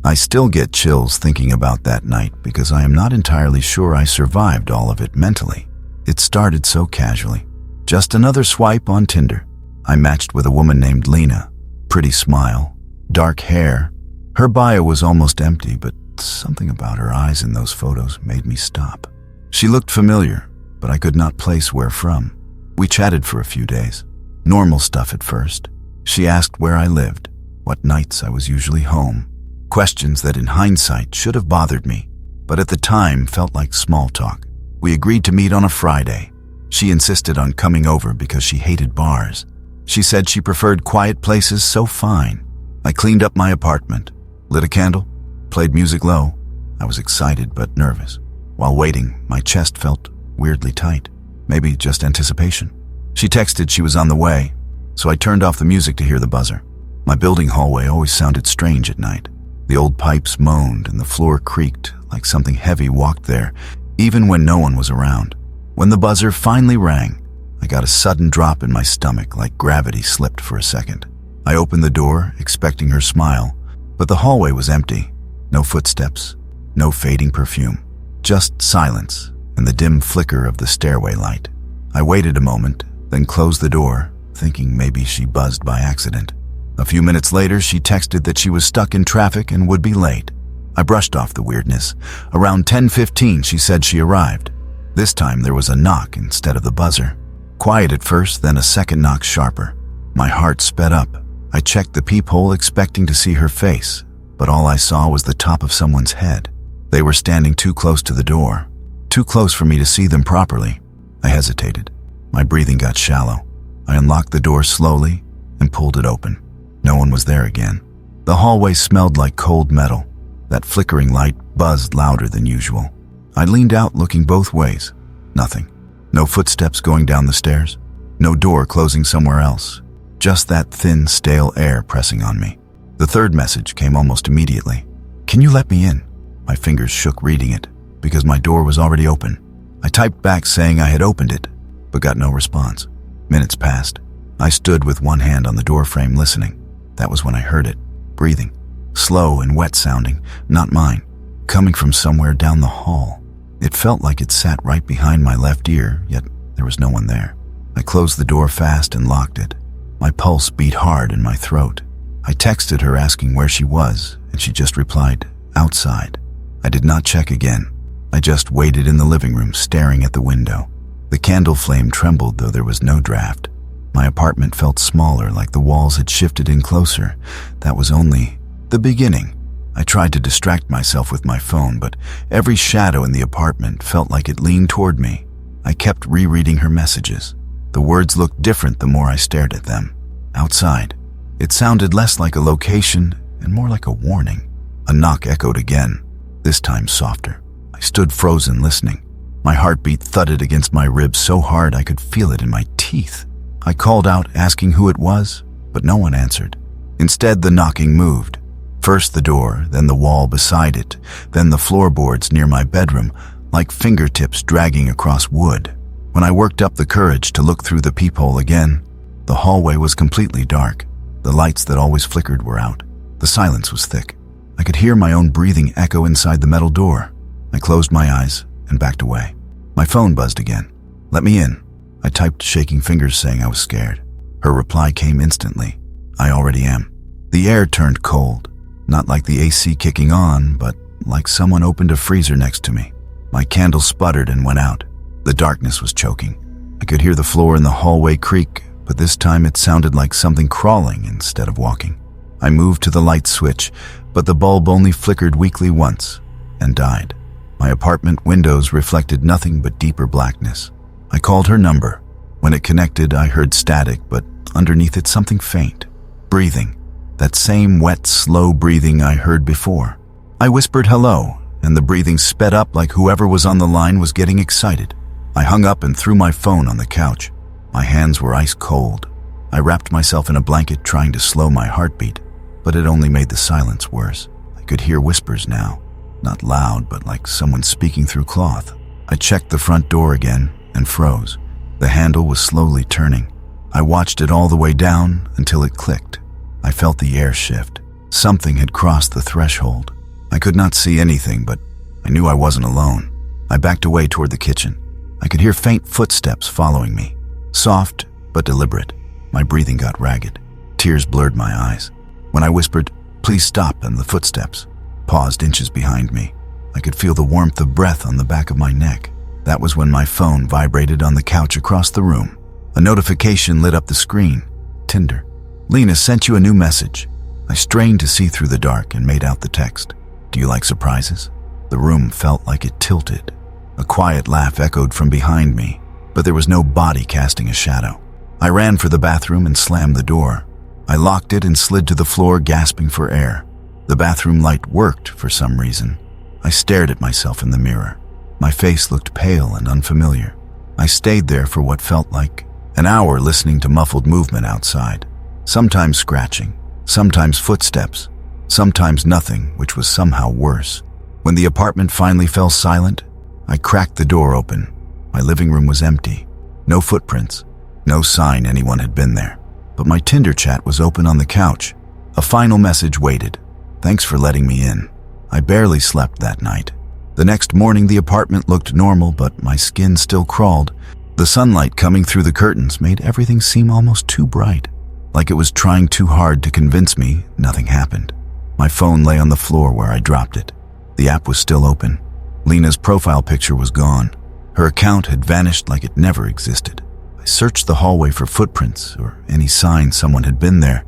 I still get chills thinking about that night because I am not entirely sure I survived all of it mentally. It started so casually. Just another swipe on Tinder. I matched with a woman named Lena. Pretty smile, dark hair. Her bio was almost empty, but something about her eyes in those photos made me stop. She looked familiar, but I could not place where from. We chatted for a few days. Normal stuff at first. She asked where I lived, what nights I was usually home. Questions that in hindsight should have bothered me, but at the time felt like small talk. We agreed to meet on a Friday. She insisted on coming over because she hated bars. She said she preferred quiet places, so fine. I cleaned up my apartment, lit a candle, played music low. I was excited but nervous. While waiting, my chest felt weirdly tight. Maybe just anticipation. She texted she was on the way, so I turned off the music to hear the buzzer. My building hallway always sounded strange at night. The old pipes moaned and the floor creaked like something heavy walked there, even when no one was around. When the buzzer finally rang, I got a sudden drop in my stomach, like gravity slipped for a second. I opened the door, expecting her smile, but the hallway was empty. No footsteps, no fading perfume, just silence and the dim flicker of the stairway light. I waited a moment, then closed the door, thinking maybe she buzzed by accident. A few minutes later, she texted that she was stuck in traffic and would be late. I brushed off the weirdness. Around 10:15, she said she arrived. This time there was a knock instead of the buzzer. Quiet at first, then a second knock sharper. My heart sped up. I checked the peephole expecting to see her face, but all I saw was the top of someone's head. They were standing too close to the door, too close for me to see them properly. I hesitated. My breathing got shallow. I unlocked the door slowly and pulled it open. No one was there again. The hallway smelled like cold metal. That flickering light buzzed louder than usual. I leaned out looking both ways. Nothing. No footsteps going down the stairs. No door closing somewhere else. Just that thin, stale air pressing on me. The third message came almost immediately. "Can you let me in?" My fingers shook reading it, because my door was already open. I typed back saying I had opened it, but got no response. Minutes passed. I stood with one hand on the doorframe listening. That was when I heard it, breathing. Slow and wet sounding, not mine, coming from somewhere down the hall. It felt like it sat right behind my left ear, yet there was no one there. I closed the door fast and locked it. My pulse beat hard in my throat. I texted her asking where she was, and she just replied, "Outside." I did not check again. I just waited in the living room, staring at the window. The candle flame trembled, though there was no draft. My apartment felt smaller, like the walls had shifted in closer. That was only the beginning. I tried to distract myself with my phone, but every shadow in the apartment felt like it leaned toward me. I kept rereading her messages. The words looked different the more I stared at them. Outside. It sounded less like a location and more like a warning. A knock echoed again, this time softer. I stood frozen, listening. My heartbeat thudded against my ribs so hard I could feel it in my teeth. I called out, asking who it was, but no one answered. Instead, the knocking moved. First the door, then the wall beside it, then the floorboards near my bedroom, like fingertips dragging across wood. When I worked up the courage to look through the peephole again, the hallway was completely dark. The lights that always flickered were out. The silence was thick. I could hear my own breathing echo inside the metal door. I closed my eyes and backed away. My phone buzzed again. "Let me in." I typed, shaking fingers, saying I was scared. Her reply came instantly. "I already am." The air turned cold, not like the AC kicking on, but like someone opened a freezer next to me. My candle sputtered and went out. The darkness was choking. I could hear the floor in the hallway creak, but this time it sounded like something crawling instead of walking. I moved to the light switch, but the bulb only flickered weakly once and died. My apartment windows reflected nothing but deeper blackness. I called her number. When it connected, I heard static, but underneath it something faint. Breathing. That same wet, slow breathing I heard before. I whispered hello, and the breathing sped up like whoever was on the line was getting excited. I hung up and threw my phone on the couch. My hands were ice cold. I wrapped myself in a blanket, trying to slow my heartbeat, but it only made the silence worse. I could hear whispers now. Not loud, but like someone speaking through cloth. I checked the front door again and froze. The handle was slowly turning. I watched it all the way down until it clicked. I felt the air shift. Something had crossed the threshold. I could not see anything, but I knew I wasn't alone. I backed away toward the kitchen. I could hear faint footsteps following me, soft but deliberate. My breathing got ragged. Tears blurred my eyes. When I whispered, "Please stop," and the footsteps paused inches behind me, I could feel the warmth of breath on the back of my neck. That was when my phone vibrated on the couch across the room. A notification lit up the screen. Tinder. "Lena sent you a new message." I strained to see through the dark and made out the text. "Do you like surprises?" The room felt like it tilted. A quiet laugh echoed from behind me, but there was no body casting a shadow. I ran for the bathroom and slammed the door. I locked it and slid to the floor, gasping for air. The bathroom light worked for some reason. I stared at myself in the mirror. My face looked pale and unfamiliar. I stayed there for what felt like an hour, listening to muffled movement outside. Sometimes scratching, sometimes footsteps, sometimes nothing, which was somehow worse. When the apartment finally fell silent, I cracked the door open. My living room was empty. No footprints, no sign anyone had been there. But my Tinder chat was open on the couch. A final message waited. "Thanks for letting me in." I barely slept that night. The next morning, the apartment looked normal, but my skin still crawled. The sunlight coming through the curtains made everything seem almost too bright, like it was trying too hard to convince me nothing happened. My phone lay on the floor where I dropped it. The app was still open. Lena's profile picture was gone. Her account had vanished like it never existed. I searched the hallway for footprints or any sign someone had been there,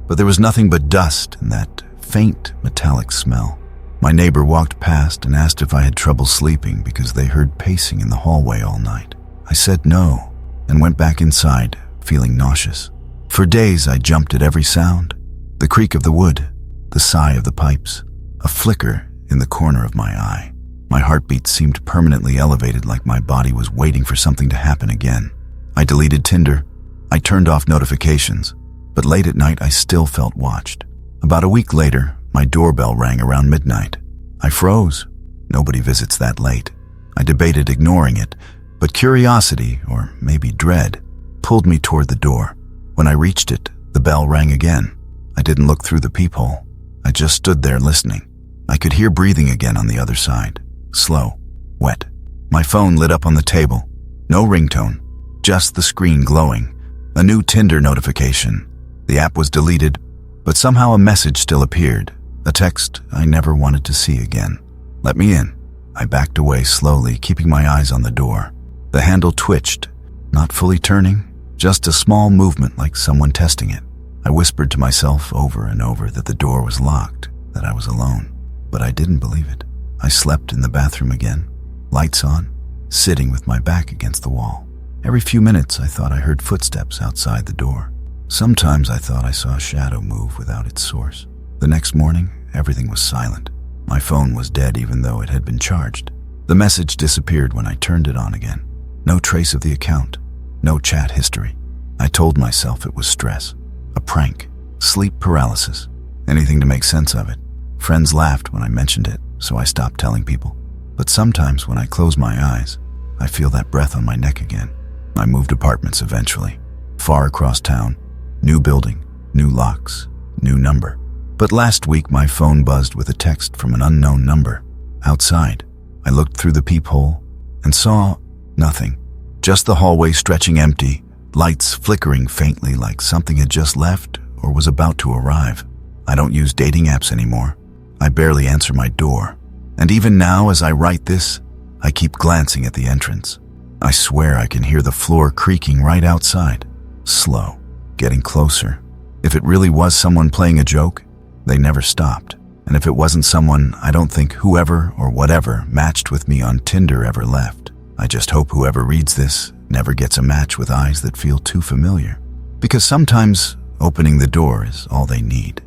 but there was nothing but dust and that faint metallic smell. My neighbor walked past and asked if I had trouble sleeping because they heard pacing in the hallway all night. I said no and went back inside, feeling nauseous. For days I jumped at every sound: the creak of the wood, the sigh of the pipes, a flicker in the corner of my eye. My heartbeat seemed permanently elevated, like my body was waiting for something to happen again. I deleted Tinder. I turned off notifications, but late at night I still felt watched. About a week later, my doorbell rang around midnight. I froze. Nobody visits that late. I debated ignoring it, but curiosity, or maybe dread, pulled me toward the door. When I reached it, the bell rang again. I didn't look through the peephole. I just stood there listening. I could hear breathing again on the other side. Slow, wet. My phone lit up on the table. No ringtone, just the screen glowing. A new Tinder notification. The app was deleted, but somehow a message still appeared. A text I never wanted to see again. "Let me in." I backed away slowly, keeping my eyes on the door. The handle twitched, not fully turning, just a small movement like someone testing it. I whispered to myself over and over that the door was locked, that I was alone, but I didn't believe it. I slept in the bathroom again, lights on, sitting with my back against the wall. Every few minutes I thought I heard footsteps outside the door. Sometimes I thought I saw a shadow move without its source. The next morning, everything was silent. My phone was dead even though it had been charged. The message disappeared when I turned it on again. No trace of the account, no chat history. I told myself it was stress, a prank, sleep paralysis, anything to make sense of it. Friends laughed when I mentioned it, so I stopped telling people. But sometimes when I close my eyes, I feel that breath on my neck again. I moved apartments eventually, far across town. New building, new locks, new number. But last week my phone buzzed with a text from an unknown number. Outside, I looked through the peephole and saw nothing. Just the hallway stretching empty, lights flickering faintly like something had just left or was about to arrive. I don't use dating apps anymore. I barely answer my door. And even now, as I write this, I keep glancing at the entrance. I swear I can hear the floor creaking right outside. Slow, getting closer. If it really was someone playing a joke, they never stopped. And if it wasn't someone, I don't think whoever or whatever matched with me on Tinder ever left. I just hope whoever reads this never gets a match with eyes that feel too familiar. Because sometimes opening the door is all they need.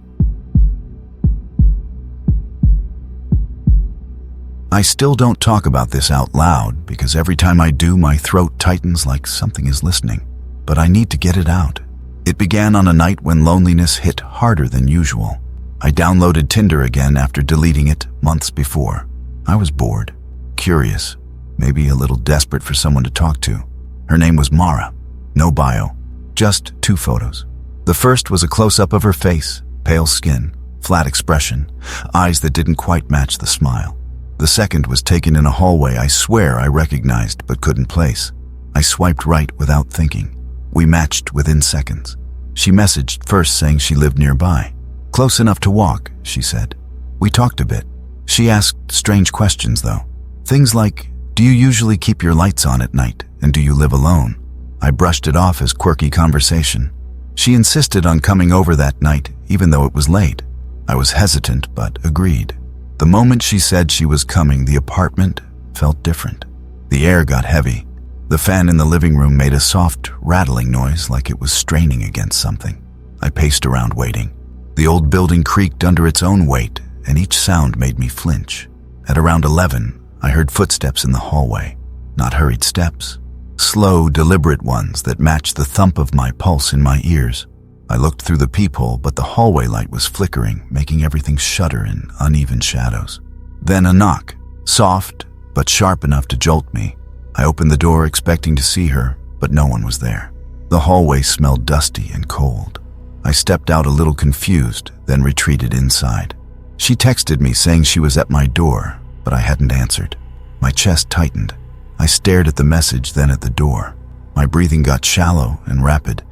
I still don't talk about this out loud because every time I do, my throat tightens like something is listening. But I need to get it out. It began on a night when loneliness hit harder than usual. I downloaded Tinder again after deleting it months before. I was bored, curious, maybe a little desperate for someone to talk to. Her name was Mara. No bio, just 2 photos. The first was a close-up of her face, pale skin, flat expression, eyes that didn't quite match the smile. The second was taken in a hallway I swear I recognized but couldn't place. I swiped right without thinking. We matched within seconds. She messaged first saying she lived nearby. Close enough to walk, she said. We talked a bit. She asked strange questions though. Things like, do you usually keep your lights on at night, and do you live alone? I brushed it off as quirky conversation. She insisted on coming over that night, even though it was late. I was hesitant, but agreed. The moment she said she was coming, the apartment felt different. The air got heavy. The fan in the living room made a soft, rattling noise like it was straining against something. I paced around waiting. The old building creaked under its own weight, and each sound made me flinch. At around 11, I heard footsteps in the hallway. Not hurried steps. Slow, deliberate ones that matched the thump of my pulse in my ears. I looked through the peephole, but the hallway light was flickering, making everything shudder in uneven shadows. Then a knock, soft but sharp enough to jolt me. I opened the door expecting to see her, but no one was there. The hallway smelled dusty and cold. I stepped out a little confused, then retreated inside. She texted me saying she was at my door, but I hadn't answered. My chest tightened. I stared at the message, then at the door. My breathing got shallow and rapid.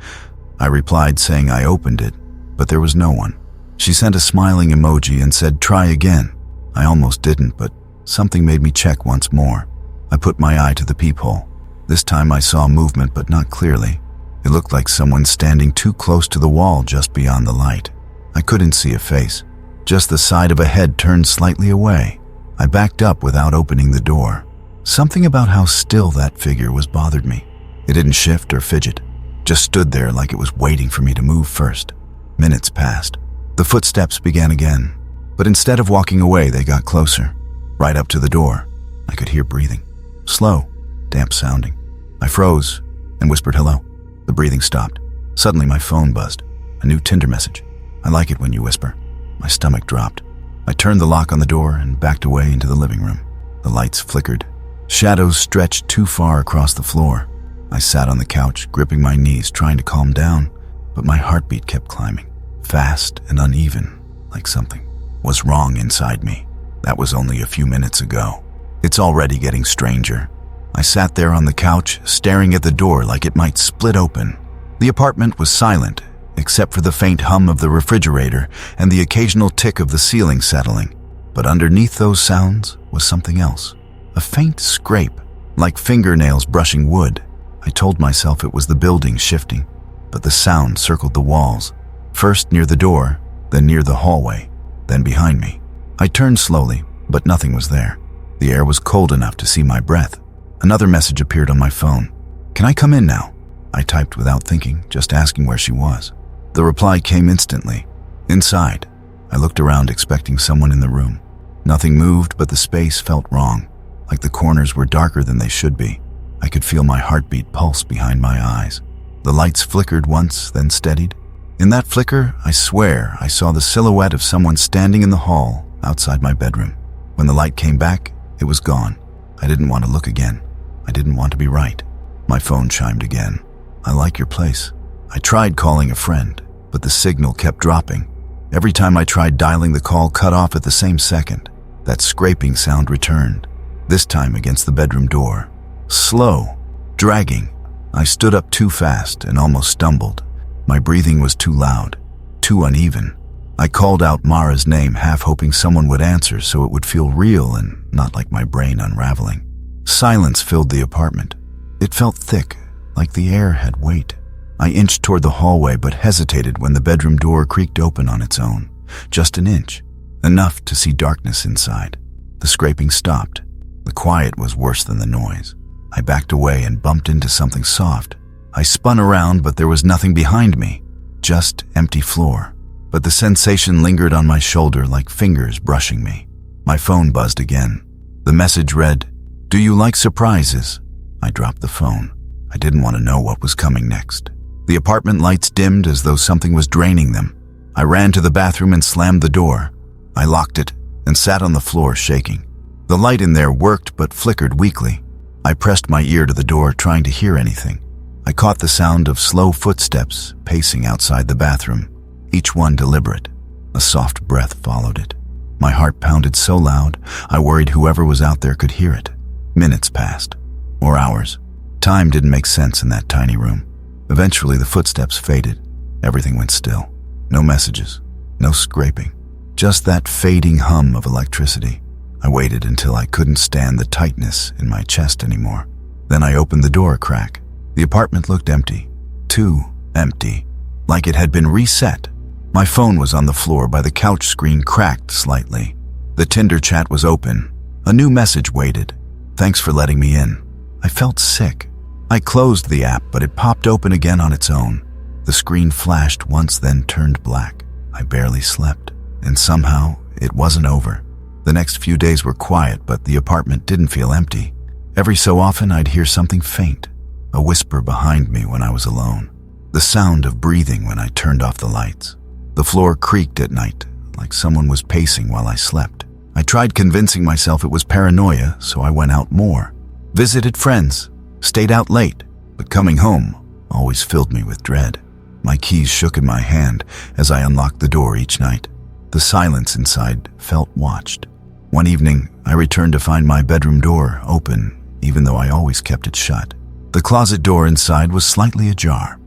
I replied saying I opened it, but there was no one. She sent a smiling emoji and said, try again. I almost didn't, but something made me check once more. I put my eye to the peephole. This time I saw movement, but not clearly. It looked like someone standing too close to the wall just beyond the light. I couldn't see a face, just the side of a head turned slightly away. I backed up without opening the door. Something about how still that figure was bothered me. It didn't shift or fidget, just stood there like it was waiting for me to move first. Minutes passed. The footsteps began again, but instead of walking away, they got closer, right up to the door. I could hear breathing, slow, damp sounding. I froze and whispered hello. The breathing stopped. Suddenly my phone buzzed. A new Tinder message. I like it when you whisper. My stomach dropped. I turned the lock on the door and backed away into the living room. The lights flickered. Shadows stretched too far across the floor. I sat on the couch, gripping my knees, trying to calm down, but my heartbeat kept climbing, fast and uneven, like something was wrong inside me. That was only a few minutes ago. It's already getting stranger. I sat there on the couch, staring at the door like it might split open. The apartment was silent, except for the faint hum of the refrigerator and the occasional tick of the ceiling settling. But underneath those sounds was something else. A faint scrape, like fingernails brushing wood. I told myself it was the building shifting, but the sound circled the walls, first near the door, then near the hallway, then behind me. I turned slowly, but nothing was there. The air was cold enough to see my breath. Another message appeared on my phone. Can I come in now? I typed without thinking, just asking where she was. The reply came instantly. Inside. I looked around expecting someone in the room. Nothing moved, but the space felt wrong, like the corners were darker than they should be. I could feel my heartbeat pulse behind my eyes. The lights flickered once, then steadied. In that flicker, I swear I saw the silhouette of someone standing in the hall outside my bedroom. When the light came back, it was gone. I didn't want to look again. I didn't want to be right. My phone chimed again. I like your place. I tried calling a friend, but the signal kept dropping. Every time I tried dialing, the call cut off at the same second. That scraping sound returned, this time against the bedroom door. Slow, dragging. I stood up too fast and almost stumbled. My breathing was too loud, too uneven. I called out Mara's name, half hoping someone would answer so it would feel real and not like my brain unraveling. Silence filled the apartment. It felt thick, like the air had weight. I inched toward the hallway but hesitated when the bedroom door creaked open on its own. Just an inch, enough to see darkness inside. The scraping stopped. The quiet was worse than the noise. I backed away and bumped into something soft. I spun around, but there was nothing behind me, just empty floor. But the sensation lingered on my shoulder like fingers brushing me. My phone buzzed again. The message read, "Do you like surprises?" I dropped the phone. I didn't want to know what was coming next. The apartment lights dimmed as though something was draining them. I ran to the bathroom and slammed the door. I locked it and sat on the floor shaking. The light in there worked but flickered weakly. I pressed my ear to the door, trying to hear anything. I caught the sound of slow footsteps pacing outside the bathroom, each one deliberate. A soft breath followed it. My heart pounded so loud, I worried whoever was out there could hear it. Minutes passed, or hours. Time didn't make sense in that tiny room. Eventually, the footsteps faded. Everything went still. No messages, no scraping. Just that fading hum of electricity. I waited until I couldn't stand the tightness in my chest anymore. Then I opened the door a crack. The apartment looked empty. Too empty. Like it had been reset. My phone was on the floor by the couch screen, cracked slightly. The Tinder chat was open. A new message waited. "Thanks for letting me in." I felt sick. I closed the app, but it popped open again on its own. The screen flashed once, then turned black. I barely slept. And somehow, it wasn't over. The next few days were quiet, but the apartment didn't feel empty. Every so often, I'd hear something faint. A whisper behind me when I was alone. The sound of breathing when I turned off the lights. The floor creaked at night, like someone was pacing while I slept. I tried convincing myself it was paranoia, so I went out more. Visited friends, stayed out late, but coming home always filled me with dread. My keys shook in my hand as I unlocked the door each night. The silence inside felt watched. One evening, I returned to find my bedroom door open, even though I always kept it shut. The closet door inside was slightly ajar.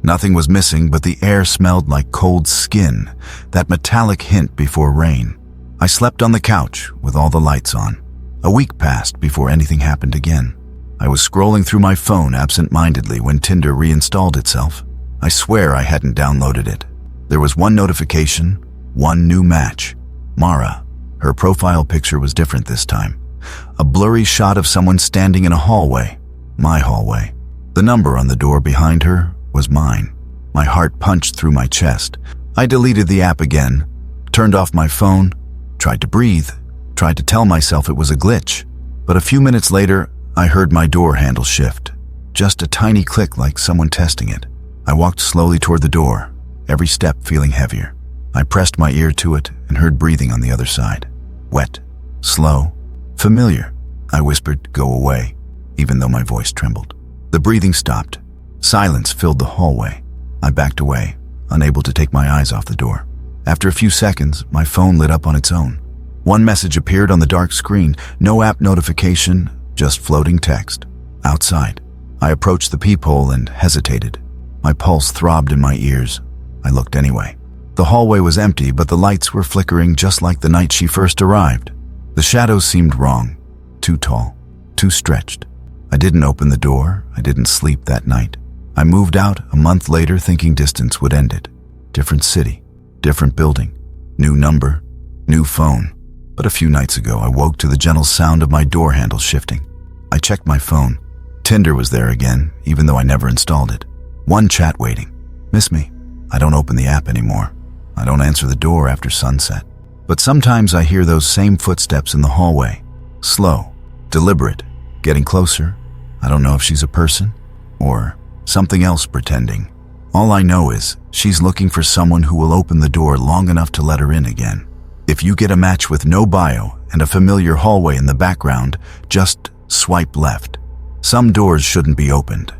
Nothing was missing, but the air smelled like cold skin, that metallic hint before rain. I slept on the couch with all the lights on. A week passed before anything happened again. I was scrolling through my phone absent-mindedly when Tinder reinstalled itself. I swear I hadn't downloaded it. There was one notification, one new match. Mara. Her profile picture was different this time. A blurry shot of someone standing in a hallway. My hallway. The number on the door behind her was mine. My heart punched through my chest. I deleted the app again, turned off my phone, tried to breathe, tried to tell myself it was a glitch. But a few minutes later, I heard my door handle shift. Just a tiny click like someone testing it. I walked slowly toward the door, every step feeling heavier. I pressed my ear to it and heard breathing on the other side. Wet, slow, familiar. I whispered, "Go away," even though my voice trembled. The breathing stopped. Silence filled the hallway. I backed away, unable to take my eyes off the door. After a few seconds, my phone lit up on its own. One message appeared on the dark screen, no app notification, just floating text. Outside. I approached the peephole and hesitated. My pulse throbbed in my ears. I looked anyway. The hallway was empty, but the lights were flickering just like the night she first arrived. The shadows seemed wrong, too tall, too stretched. I didn't open the door. I didn't sleep that night. I moved out a month later thinking distance would end it. Different city, different building, new number, new phone. But a few nights ago, I woke to the gentle sound of my door handle shifting. I checked my phone. Tinder was there again, even though I never installed it. One chat waiting. Miss me. I don't open the app anymore. I don't answer the door after sunset. But sometimes I hear those same footsteps in the hallway. Slow, deliberate, getting closer. I don't know if she's a person or something else pretending. All I know is she's looking for someone who will open the door long enough to let her in again. If you get a match with no bio and a familiar hallway in the background, just swipe left. Some doors shouldn't be opened.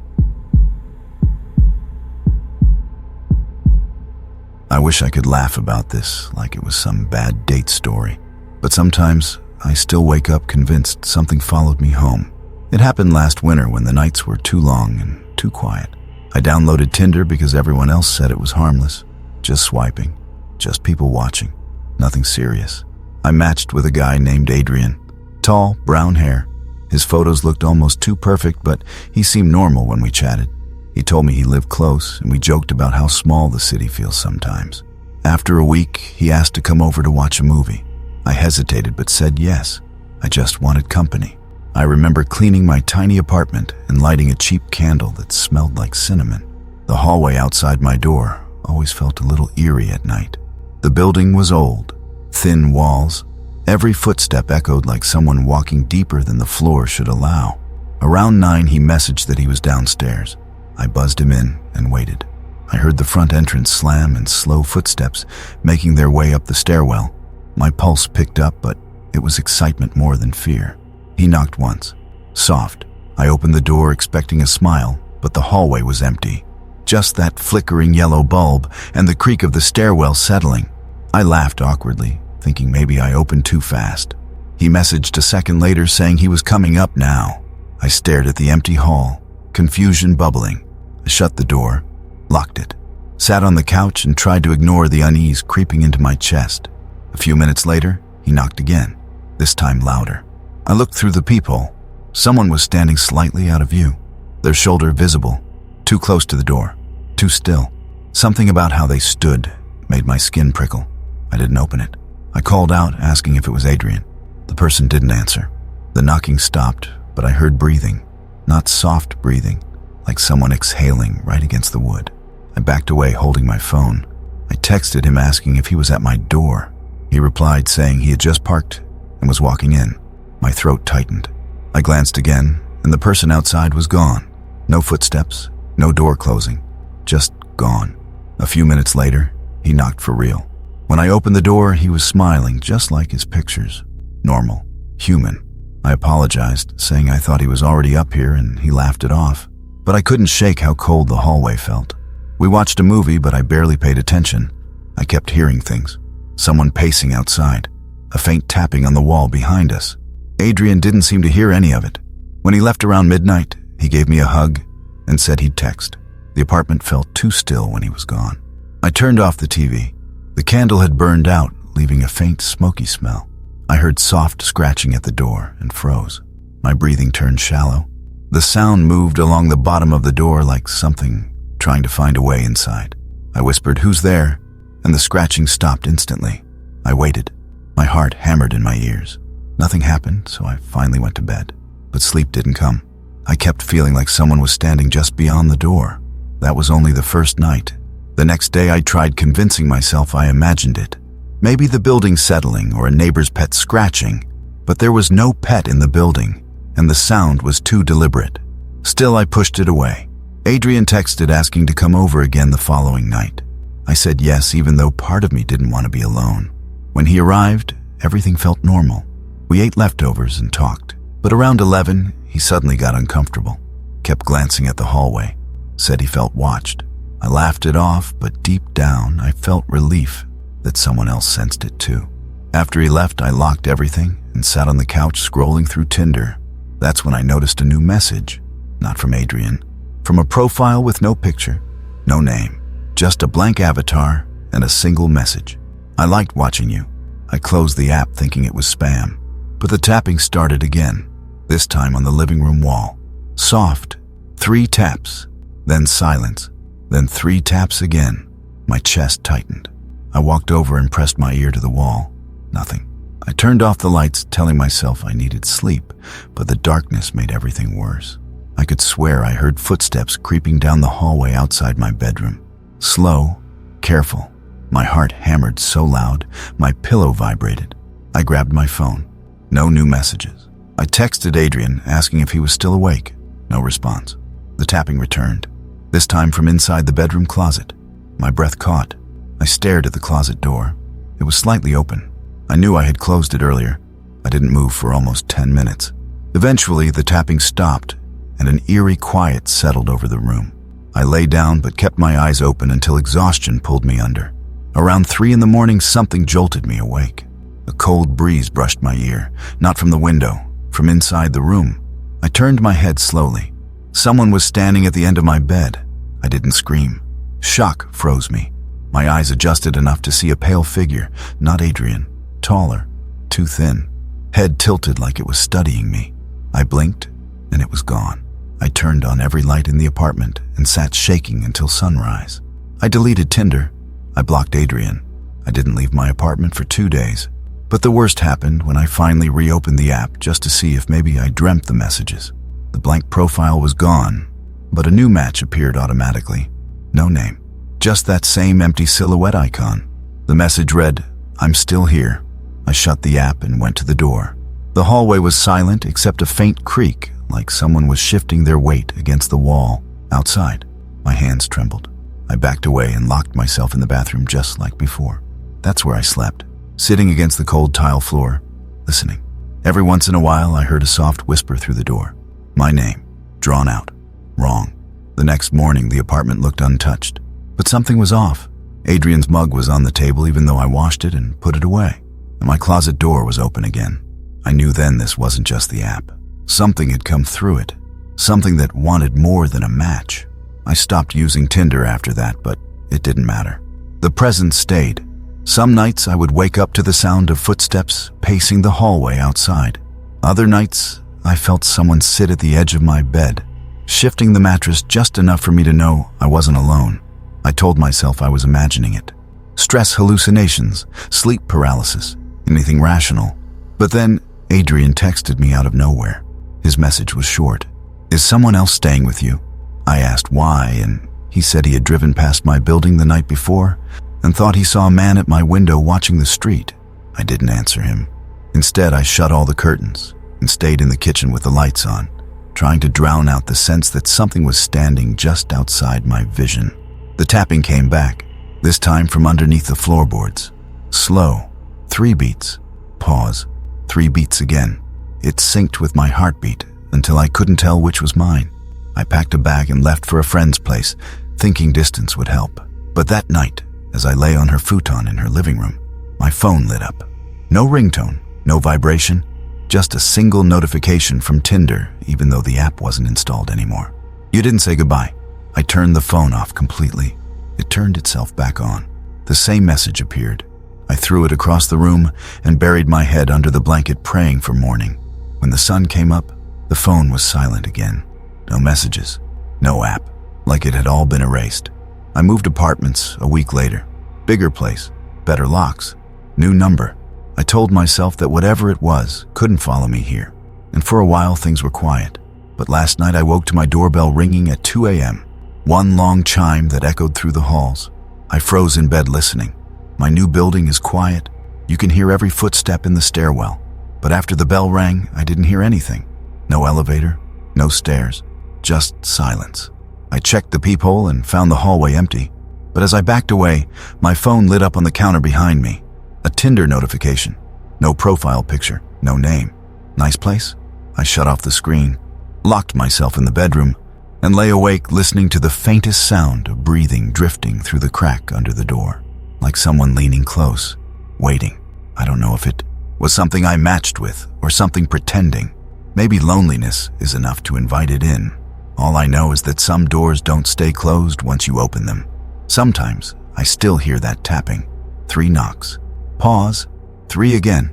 I wish I could laugh about this like it was some bad date story. But sometimes I still wake up convinced something followed me home. It happened last winter when the nights were too long and too quiet. I downloaded Tinder because everyone else said it was harmless. Just swiping. Just people watching. Nothing serious. I matched with a guy named Adrian. Tall, brown hair. His photos looked almost too perfect, but he seemed normal when we chatted. He told me he lived close, and we joked about how small the city feels sometimes. After a week, he asked to come over to watch a movie. I hesitated but said yes. I just wanted company. I remember cleaning my tiny apartment and lighting a cheap candle that smelled like cinnamon. The hallway outside my door always felt a little eerie at night. The building was old, thin walls. Every footstep echoed like someone walking deeper than the floor should allow. Around 9, he messaged that he was downstairs. I buzzed him in and waited. I heard the front entrance slam and slow footsteps making their way up the stairwell. My pulse picked up, but it was excitement more than fear. He knocked once. Soft. I opened the door expecting a smile, but the hallway was empty. Just that flickering yellow bulb and the creak of the stairwell settling. I laughed awkwardly, thinking maybe I opened too fast. He messaged a second later saying he was coming up now. I stared at the empty hall, confusion bubbling. I shut the door, locked it, sat on the couch and tried to ignore the unease creeping into my chest. A few minutes later, he knocked again, this time louder. I looked through the peephole. Someone was standing slightly out of view, their shoulder visible, too close to the door, too still. Something about how they stood made my skin prickle. I didn't open it. I called out, asking if it was Adrian. The person didn't answer. The knocking stopped, but I heard breathing, not soft breathing, like someone exhaling right against the wood. I backed away, holding my phone. I texted him asking if he was at my door. He replied saying he had just parked and was walking in. My throat tightened. I glanced again, and the person outside was gone. No footsteps, no door closing, just gone. A few minutes later, he knocked for real. When I opened the door, he was smiling just like his pictures. Normal, human. I apologized, saying I thought he was already up here, and he laughed it off. But I couldn't shake how cold the hallway felt. We watched a movie, but I barely paid attention. I kept hearing things. Someone pacing outside. A faint tapping on the wall behind us. Adrian didn't seem to hear any of it. When he left around midnight, he gave me a hug and said he'd text. The apartment felt too still when he was gone. I turned off the TV. The candle had burned out, leaving a faint smoky smell. I heard soft scratching at the door and froze. My breathing turned shallow. The sound moved along the bottom of the door like something trying to find a way inside. I whispered, "Who's there?" and the scratching stopped instantly. I waited. My heart hammered in my ears. Nothing happened, so I finally went to bed. But sleep didn't come. I kept feeling like someone was standing just beyond the door. That was only the first night. The next day I tried convincing myself I imagined it. Maybe the building settling or a neighbor's pet scratching, but there was no pet in the building, and the sound was too deliberate. Still, I pushed it away. Adrian texted asking to come over again the following night. I said yes, even though part of me didn't want to be alone. When he arrived, everything felt normal. We ate leftovers and talked, but around 11, he suddenly got uncomfortable, kept glancing at the hallway, said he felt watched. I laughed it off, but deep down, I felt relief that someone else sensed it too. After he left, I locked everything and sat on the couch scrolling through Tinder. That's when I noticed a new message, not from Adrian, from a profile with no picture, no name, just a blank avatar and a single message. "I liked watching you." I closed the app thinking it was spam, but the tapping started again, this time on the living room wall. Soft, 3 taps, then silence, then 3 taps again. My chest tightened. I walked over and pressed my ear to the wall. Nothing. I turned off the lights, telling myself I needed sleep, but the darkness made everything worse. I could swear I heard footsteps creeping down the hallway outside my bedroom. Slow, careful. My heart hammered so loud, my pillow vibrated. I grabbed my phone. No new messages. I texted Adrian, asking if he was still awake. No response. The tapping returned, this time from inside the bedroom closet. My breath caught. I stared at the closet door. It was slightly open. I knew I had closed it earlier. I didn't move for almost 10 minutes. Eventually, the tapping stopped, and an eerie quiet settled over the room. I lay down but kept my eyes open until exhaustion pulled me under. Around 3 in the morning, something jolted me awake. A cold breeze brushed my ear, not from the window, from inside the room. I turned my head slowly. Someone was standing at the end of my bed. I didn't scream. Shock froze me. My eyes adjusted enough to see a pale figure, not Adrian, taller, too thin, head tilted like it was studying me. I blinked, and it was gone. I turned on every light in the apartment and sat shaking until sunrise. I deleted Tinder. I blocked Adrian. I didn't leave my apartment for 2 days. But the worst happened when I finally reopened the app just to see if maybe I dreamt the messages. The blank profile was gone, but a new match appeared automatically. No name, just that same empty silhouette icon. The message read, "I'm still here." I shut the app and went to the door. The hallway was silent except a faint creak, like someone was shifting their weight against the wall outside. My hands trembled. I backed away and locked myself in the bathroom just like before. That's where I slept, sitting against the cold tile floor, listening. Every once in a while, I heard a soft whisper through the door. My name, drawn out. Wrong. The next morning, the apartment looked untouched. But something was off. Adrian's mug was on the table even though I washed it and put it away. And my closet door was open again. I knew then this wasn't just the app. Something had come through it. Something that wanted more than a match. I stopped using Tinder after that, but it didn't matter. The presence stayed. Some nights I would wake up to the sound of footsteps pacing the hallway outside. Other nights I felt someone sit at the edge of my bed, shifting the mattress just enough for me to know I wasn't alone. I told myself I was imagining it. Stress hallucinations, sleep paralysis, anything rational. But then Adrian texted me out of nowhere. His message was short. "Is someone else staying with you?" I asked why, and he said he had driven past my building the night before and thought he saw a man at my window watching the street. I didn't answer him. Instead, I shut all the curtains and stayed in the kitchen with the lights on, trying to drown out the sense that something was standing just outside my vision. The tapping came back, this time from underneath the floorboards. Slow, 3 beats, pause, 3 beats again. It synced with my heartbeat until I couldn't tell which was mine. I packed a bag and left for a friend's place, thinking distance would help. But that night, as I lay on her futon in her living room, my phone lit up. No ringtone, no vibration, just a single notification from Tinder, even though the app wasn't installed anymore. "You didn't say goodbye." I turned the phone off completely. It turned itself back on. The same message appeared. I threw it across the room and buried my head under the blanket, praying for morning. When the sun came up, the phone was silent again. No messages, no app, like it had all been erased. I moved apartments a week later. Bigger place, better locks, new number. I told myself that whatever it was couldn't follow me here. And for a while things were quiet. But last night I woke to my doorbell ringing at 2 a.m. One long chime that echoed through the halls. I froze in bed listening. My new building is quiet. You can hear every footstep in the stairwell. But after the bell rang, I didn't hear anything. No elevator, no stairs, just silence. I checked the peephole and found the hallway empty. But as I backed away, my phone lit up on the counter behind me. A Tinder notification. No profile picture, no name. Nice place? I shut off the screen, locked myself in the bedroom, and lay awake listening to the faintest sound of breathing drifting through the crack under the door, like someone leaning close, waiting. I don't know if it was something I matched with or something pretending. Maybe loneliness is enough to invite it in. All I know is that some doors don't stay closed once you open them. Sometimes I still hear that tapping. 3 knocks. Pause. 3 again.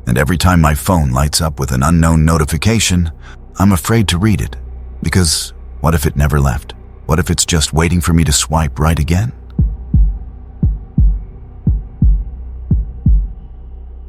And every time my phone lights up with an unknown notification, I'm afraid to read it. Because what if it never left? What if it's just waiting for me to swipe right again?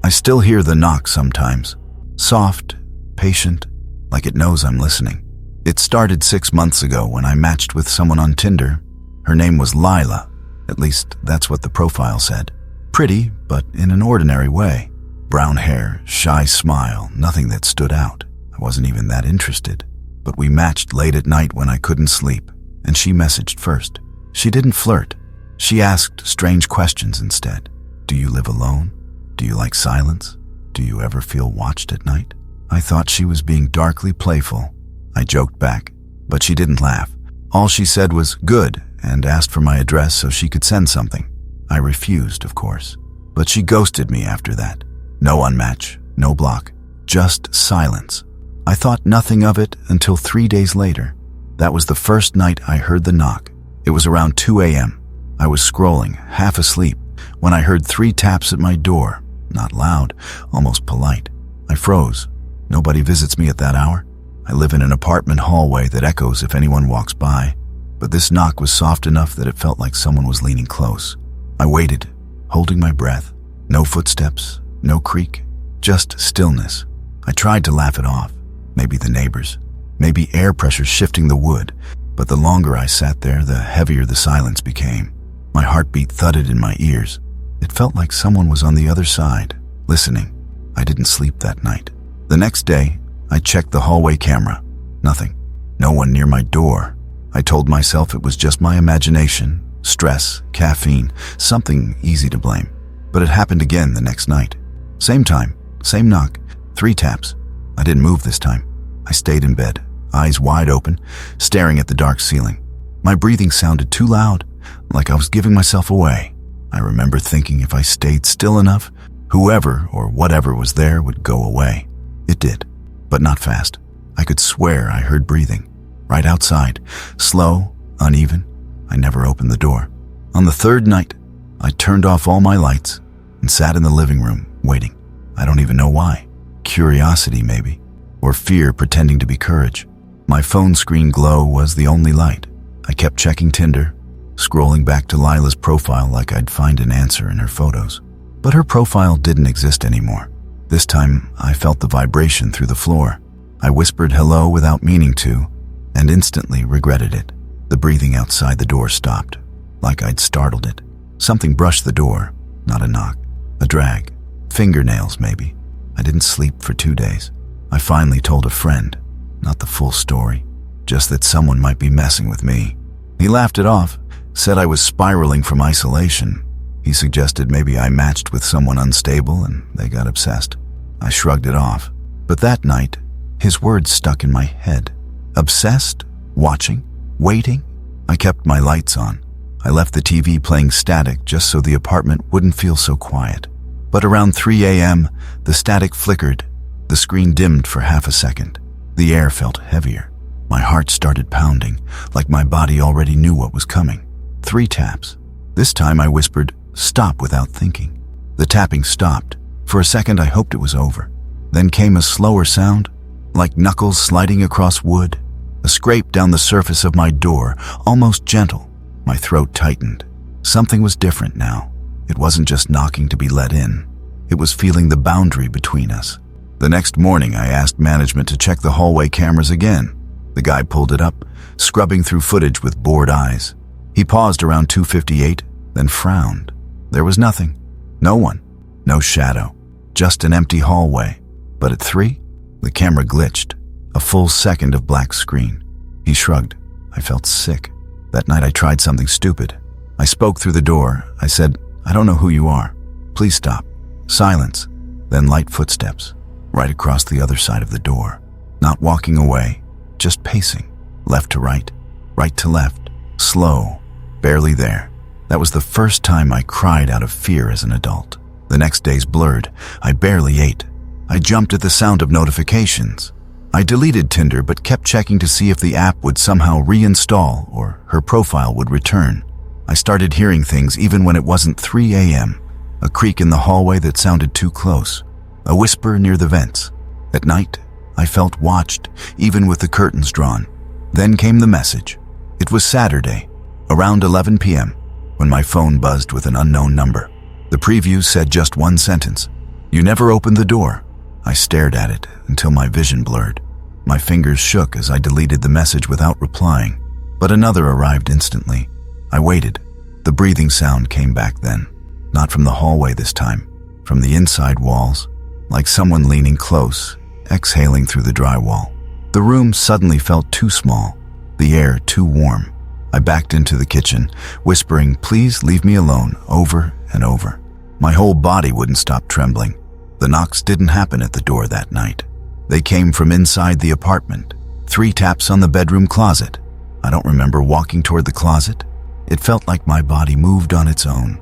I still hear the knock sometimes. Soft, patient, like it knows I'm listening. It started 6 months ago when I matched with someone on Tinder. Her name was Lila. At least that's what the profile said. Pretty, but in an ordinary way. Brown hair, shy smile, nothing that stood out. I wasn't even that interested. But we matched late at night when I couldn't sleep, and she messaged first. She didn't flirt. She asked strange questions instead. Do you live alone? Do you like silence? Do you ever feel watched at night? I thought she was being darkly playful. I joked back, but she didn't laugh. All she said was good and asked for my address so she could send something. I refused, of course, but she ghosted me after that. No unmatch, no block, just silence. I thought nothing of it until 3 days later. That was the first night I heard the knock. It was around 2 a.m. I was scrolling, half asleep, when I heard 3 taps at my door. Not loud, almost polite. I froze. Nobody visits me at that hour. I live in an apartment hallway that echoes if anyone walks by. But this knock was soft enough that it felt like someone was leaning close. I waited, holding my breath. No footsteps, no creak, just stillness. I tried to laugh it off. Maybe the neighbors, maybe air pressure shifting the wood. But the longer I sat there, the heavier the silence became. My heartbeat thudded in my ears. It felt like someone was on the other side, listening. I didn't sleep that night. The next day, I checked the hallway camera. Nothing. No one near my door. I told myself it was just my imagination, stress, caffeine, something easy to blame. But it happened again the next night. Same time, same knock, 3 taps. I didn't move this time. I stayed in bed, eyes wide open, staring at the dark ceiling. My breathing sounded too loud, like I was giving myself away. I remember thinking if I stayed still enough, whoever or whatever was there would go away. It did, but not fast. I could swear I heard breathing. Right outside, slow, uneven. I never opened the door. On the third night, I turned off all my lights and sat in the living room, waiting. I don't even know why. Curiosity, maybe, or fear pretending to be courage. My phone screen glow was the only light. I kept checking Tinder, scrolling back to Lila's profile like I'd find an answer in her photos. But her profile didn't exist anymore. This time, I felt the vibration through the floor. I whispered hello without meaning to, and instantly regretted it. The breathing outside the door stopped, like I'd startled it. Something brushed the door, not a knock, a drag. Fingernails, maybe. I didn't sleep for 2 days. I finally told a friend, not the full story, just that someone might be messing with me. He laughed it off, said I was spiraling from isolation. He suggested maybe I matched with someone unstable and they got obsessed. I shrugged it off. But that night, his words stuck in my head. Obsessed? Watching? Waiting? I kept my lights on. I left the TV playing static just so the apartment wouldn't feel so quiet. But around 3 a.m., the static flickered. The screen dimmed for half a second. The air felt heavier. My heart started pounding, like my body already knew what was coming. 3 taps. This time I whispered, "Stop," without thinking. The tapping stopped. For a second I hoped it was over. Then came a slower sound, like knuckles sliding across wood. A scrape down the surface of my door, almost gentle. My throat tightened. Something was different now. It wasn't just knocking to be let in. It was feeling the boundary between us. The next morning, I asked management to check the hallway cameras again. The guy pulled it up, scrubbing through footage with bored eyes. He paused around 2:58, then frowned. There was nothing. No one. No shadow. Just an empty hallway. But at 3, the camera glitched. A full second of black screen. He shrugged. I felt sick. That night I tried something stupid. I spoke through the door. I said, "I don't know who you are. Please stop." Silence. Then light footsteps. Right across the other side of the door. Not walking away. Just pacing. Left to right. Right to left. Slow. Barely there. That was the first time I cried out of fear as an adult. The next days blurred. I barely ate. I jumped at the sound of notifications. I deleted Tinder but kept checking to see if the app would somehow reinstall or her profile would return. I started hearing things even when it wasn't 3 a.m. A creak in the hallway that sounded too close. A whisper near the vents. At night, I felt watched, even with the curtains drawn. Then came the message. It was Saturday, around 11 p.m., when my phone buzzed with an unknown number. The preview said just one sentence. "You never opened the door." I stared at it until my vision blurred. My fingers shook as I deleted the message without replying. But another arrived instantly. I waited. The breathing sound came back then. Not from the hallway this time. From the inside walls. Like someone leaning close, exhaling through the drywall. The room suddenly felt too small. The air too warm. I backed into the kitchen, whispering, "Please leave me alone," over and over. My whole body wouldn't stop trembling. The knocks didn't happen at the door that night. They came from inside the apartment. 3 taps on the bedroom closet. I don't remember walking toward the closet. It felt like my body moved on its own,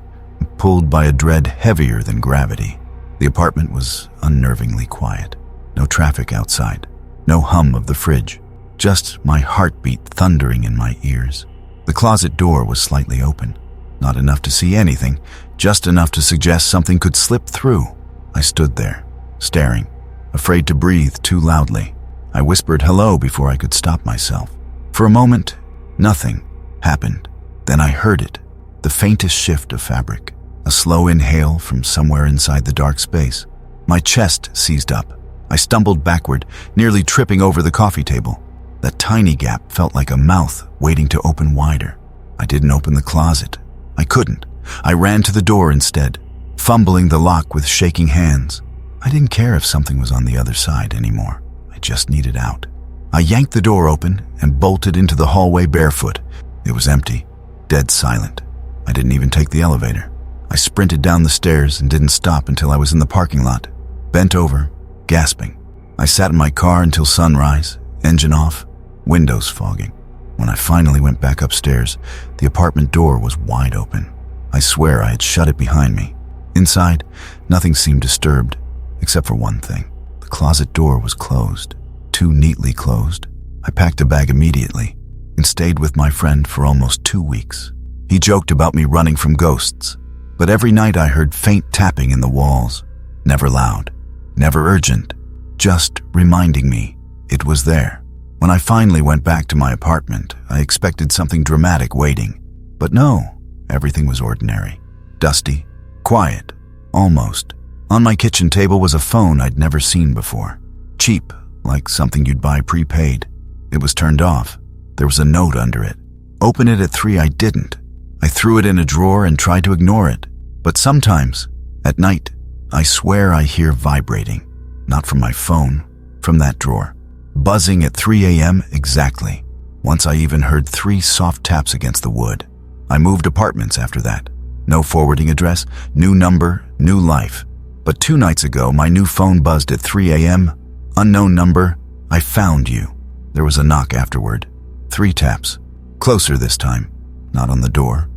pulled by a dread heavier than gravity. The apartment was unnervingly quiet. No traffic outside. No hum of the fridge. Just my heartbeat thundering in my ears. The closet door was slightly open. Not enough to see anything, just enough to suggest something could slip through. I stood there, staring, afraid to breathe too loudly. I whispered hello before I could stop myself. For a moment, nothing happened. Then I heard it, the faintest shift of fabric, a slow inhale from somewhere inside the dark space. My chest seized up. I stumbled backward, nearly tripping over the coffee table. That tiny gap felt like a mouth waiting to open wider. I didn't open the closet. I couldn't. I ran to the door instead, fumbling the lock with shaking hands. I didn't care if something was on the other side anymore. I just needed out. I yanked the door open and bolted into the hallway barefoot. It was empty, dead silent. I didn't even take the elevator. I sprinted down the stairs and didn't stop until I was in the parking lot, bent over, gasping. I sat in my car until sunrise, engine off, windows fogging. When I finally went back upstairs, the apartment door was wide open. I swear I had shut it behind me. Inside, nothing seemed disturbed, except for one thing. The closet door was closed, too neatly closed. I packed a bag immediately and stayed with my friend for almost 2 weeks. He joked about me running from ghosts, but every night I heard faint tapping in the walls. Never loud, never urgent, just reminding me it was there. When I finally went back to my apartment, I expected something dramatic waiting. But no, everything was ordinary. Dusty, quiet, almost. On my kitchen table was a phone I'd never seen before. Cheap, like something you'd buy prepaid. It was turned off. There was a note under it. Open it at 3, I didn't. I threw it in a drawer and tried to ignore it. But sometimes, at night, I swear I hear vibrating. Not from my phone, from that drawer. Buzzing at 3 a.m. exactly. Once I even heard 3 soft taps against the wood. I moved apartments after that. No forwarding address, new number, new life. But 2 nights ago, my new phone buzzed at 3 a.m. Unknown number, I found you. There was a knock afterward. 3 taps. Closer this time. Not on the door.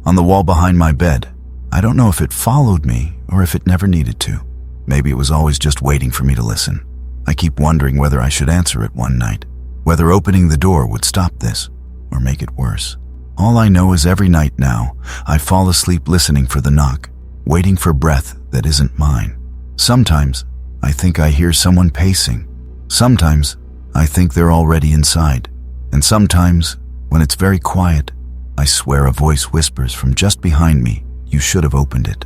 On the wall behind my bed. I don't know if it followed me or if it never needed to. Maybe it was always just waiting for me to listen. I keep wondering whether I should answer it one night. Whether opening the door would stop this or make it worse. All I know is every night now, I fall asleep listening for the knock, waiting for breath that isn't mine. Sometimes, I think I hear someone pacing. Sometimes, I think they're already inside. And sometimes, when it's very quiet, I swear a voice whispers from just behind me, "You should have opened it."